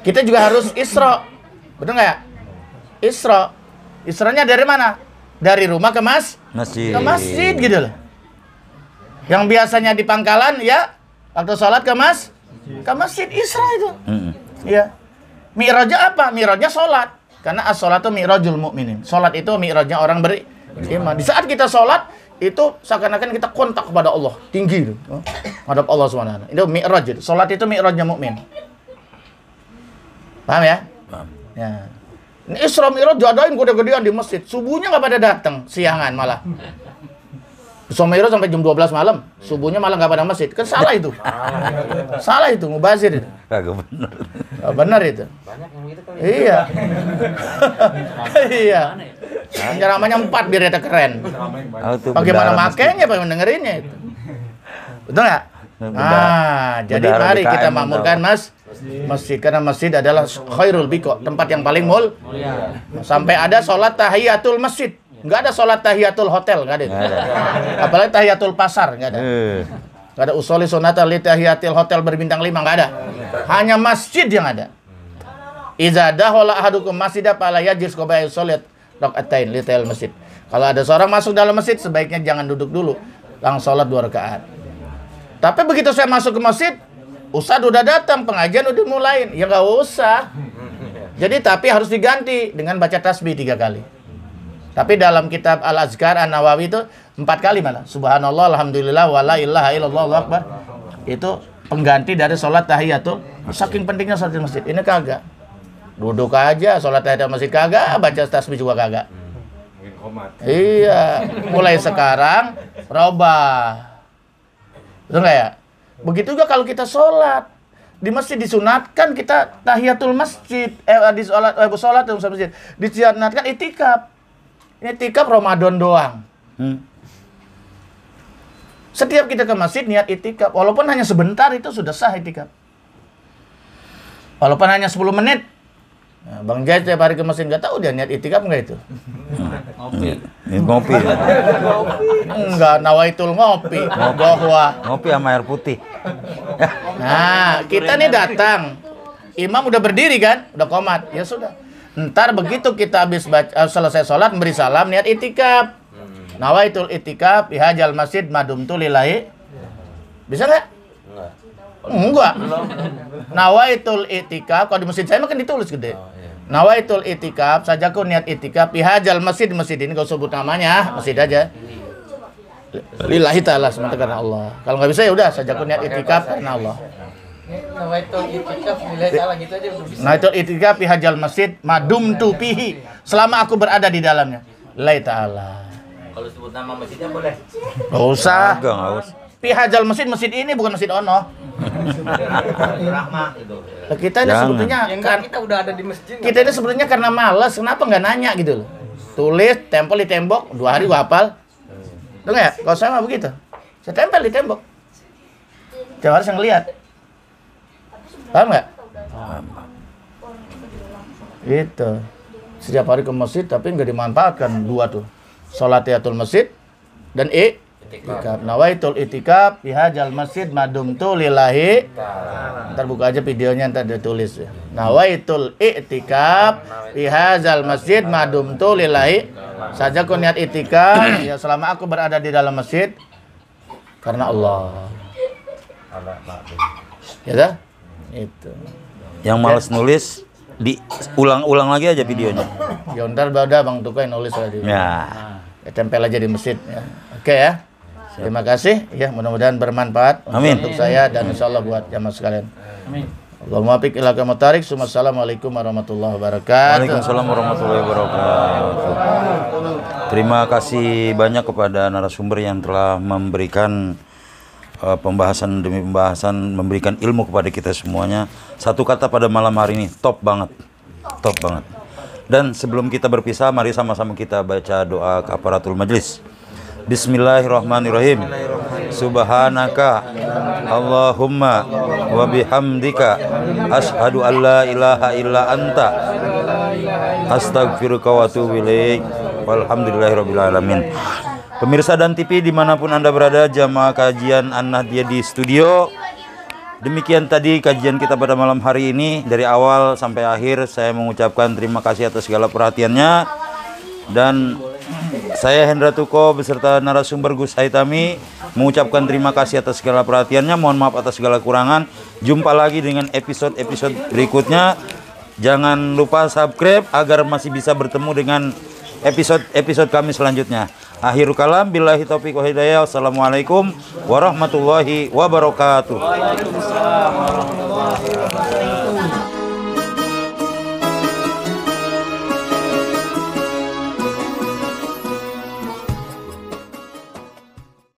Kita juga harus Isra. Betul nggak ya? Isra. Isranya dari mana? Dari rumah ke masjid. Ke masjid gitu loh. Yang biasanya di pangkalan ya waktu sholat ke masjid Isra itu. Iya. Mi'rajnya apa? Mi'rajnya sholat. Karena as-sholatu mi'rajul mu'minin. Sholat itu mi'rajnya orang beriman. Di saat kita sholat itu seakan-akan kita kontak kepada Allah, tinggi itu. Hadap Allah SWT. Itu mi'raj. Salat itu mi'rajnya mukmin. Paham ya? Paham. Ya. Ini Isra Mi'raj diadain gede-gedean di masjid. Subuhnya nggak pada datang, siangan malah. Isra Mi'raj sampai jam 12 malam, subuhnya malah nggak pada masjid. Kan salah itu. Salah itu, mubazir itu. Kagak bener. Nggak benar itu. Banyak yang gitu kan. Iya. Iya. Ceramahnya 4 biar dia keren. Bagaimana makainya, bagaimana dengerinnya itu. Betul nggak? Jadi mari kita makmurkan masjid. Karena masjid adalah khairul biko, tempat yang paling mulia. Sampai ada sholat tahiyatul masjid. Nggak ada sholat tahiyatul hotel, nggak ada. Apalagi tahiyatul pasar, nggak ada. Nggak ada usoli sunata li tahiyatil hotel berbintang 5, nggak ada. Hanya masjid yang ada. Iza dakhala ahadukum masjidah fala yajlis qabla sholat rakaatain li tahil masjid. Kalau ada seorang masuk dalam masjid, sebaiknya jangan duduk dulu, langsung sholat 2 rakaat. Tapi begitu saya masuk ke masjid, ustadz udah datang, pengajian udah mulai, ya nggak usah. Jadi tapi harus diganti dengan baca tasbih 3 kali. Tapi dalam kitab Al-Azkar An-Nawawi itu 4 kali malah. Subhanallah, alhamdulillah, wa la ilaha illallah, Allahu akbar. Itu pengganti dari sholat tahiyatul. Saking pentingnya sholat di masjid. Ini kagak. Duduk aja, sholat tahiyatul masjid kagak, baca tasbih juga kagak. Iya, mulai sekarang robah. Betul nggak ya? Begitu juga kalau kita sholat di masjid disunatkan kita tahiyatul masjid, di sholat di masjid disunatkan itikaf. Ini itikaf Ramadan doang. Setiap kita ke masjid niat itikaf, walaupun hanya sebentar itu sudah sah itikaf. Walaupun hanya 10 menit. Nah, Bang Jai tiap hari ke masjid nggak tahu dia niat itikaf nggak itu. Ini ngopi. Enggak, nawaitul ngopi. Bahwa Ngopi sama air putih. nah, kita nih datang. Imam udah berdiri kan? Udah komat. Ya sudah. Ntar begitu kita habis selesai sholat, memberi salam, niat itikaf. Nawaitul itikaf bihajal masjid madumtu lillahi. Bisa nggak? Enggak. Nawaitul itikaf, kalau di masjid saya makan ditulis gede. Nawaitul itikaf, sajaku niat itikaf bihajal masjid, masjid ini gak usah sebut namanya, masjid aja. Lillahi ta'ala, semata karena Allah. Kalau nggak bisa ya udah, sajaku niat itikaf karena Allah. Nawaitul itikaf lillahi ta'ala gitu aja udah bisa. Nawaitul itikaf bihajal masjid madumtu fihi, selama aku berada di dalamnya. Lillahi ta'ala. Kalau sebut nama masjidnya boleh. Nggak usah. Enggak usah. Pihajal masjid, masjid ini bukan masjid Ono. Rahmah gitu. Nah, kita ini Jangan. sebetulnya Kita udah ada di masjid. kita ini sebetulnya karena malas, kenapa nggak nanya gitu loh. Tulis, tempel di tembok, 2 hari gua hafal. Tuh nggak ya? Kalau saya mah begitu. Saya tempel di tembok. Tiap hari saya ngeliat. Paham nggak? Gitu. Setiap hari ke masjid tapi nggak dimanfaatkan 2 tuh. Sholatiyatul masjid dan itikaf. Nawaitul itikaf bihajal masjid madumtu lillahi. Ntar buka aja videonya, ntar dia tulis ya. Nawaitul itikaf bihajal masjid madumtu lillahi. Saja ku niat itikaf ya selama aku berada di dalam masjid karena Allah. Ya dah? Itu. Yang males nulis diulang-ulang lagi aja videonya. Ya ntar udah Bang Tuko yang nulis lagi. Ya. Ya, tempel aja di masjid ya. Oke ya. Terima kasih ya, mudah-mudahan bermanfaat Amin. untuk saya dan insyaallah buat jamaah sekalian. Amin. Allahumma fiq ila kamatarik. Assalamualaikum warahmatullahi wabarakatuh. Waalaikumsalam warahmatullahi wabarakatuh. Terima kasih banyak kepada narasumber yang telah memberikan pembahasan demi pembahasan, memberikan ilmu kepada kita semuanya. Satu kata pada malam hari ini, top banget. Top banget. Dan sebelum kita berpisah, mari sama-sama kita baca doa kafaratul majlis. Bismillahirrahmanirrahim. Subhanaka Allahumma wa bihamdika asyhadu an la ilaha illa anta astaghfiruka wa atubu ilaik. Walhamdulillahirabbil alamin. Pemirsa dan TV dimanapun Anda berada, jamaah kajian An-Nahdiyah di studio. Demikian tadi kajian kita pada malam hari ini. Dari awal sampai akhir saya mengucapkan terima kasih atas segala perhatiannya. Dan saya Hendra Tuko beserta narasumber Gus Haitami mengucapkan terima kasih atas segala perhatiannya. Mohon maaf atas segala kurangan. Jumpa lagi dengan episode-episode berikutnya. Jangan lupa subscribe agar masih bisa bertemu dengan episode kami selanjutnya. Akhirul kalam, billahi taufiq wa hidayah. Wassalamualaikum warahmatullahi wabarakatuh.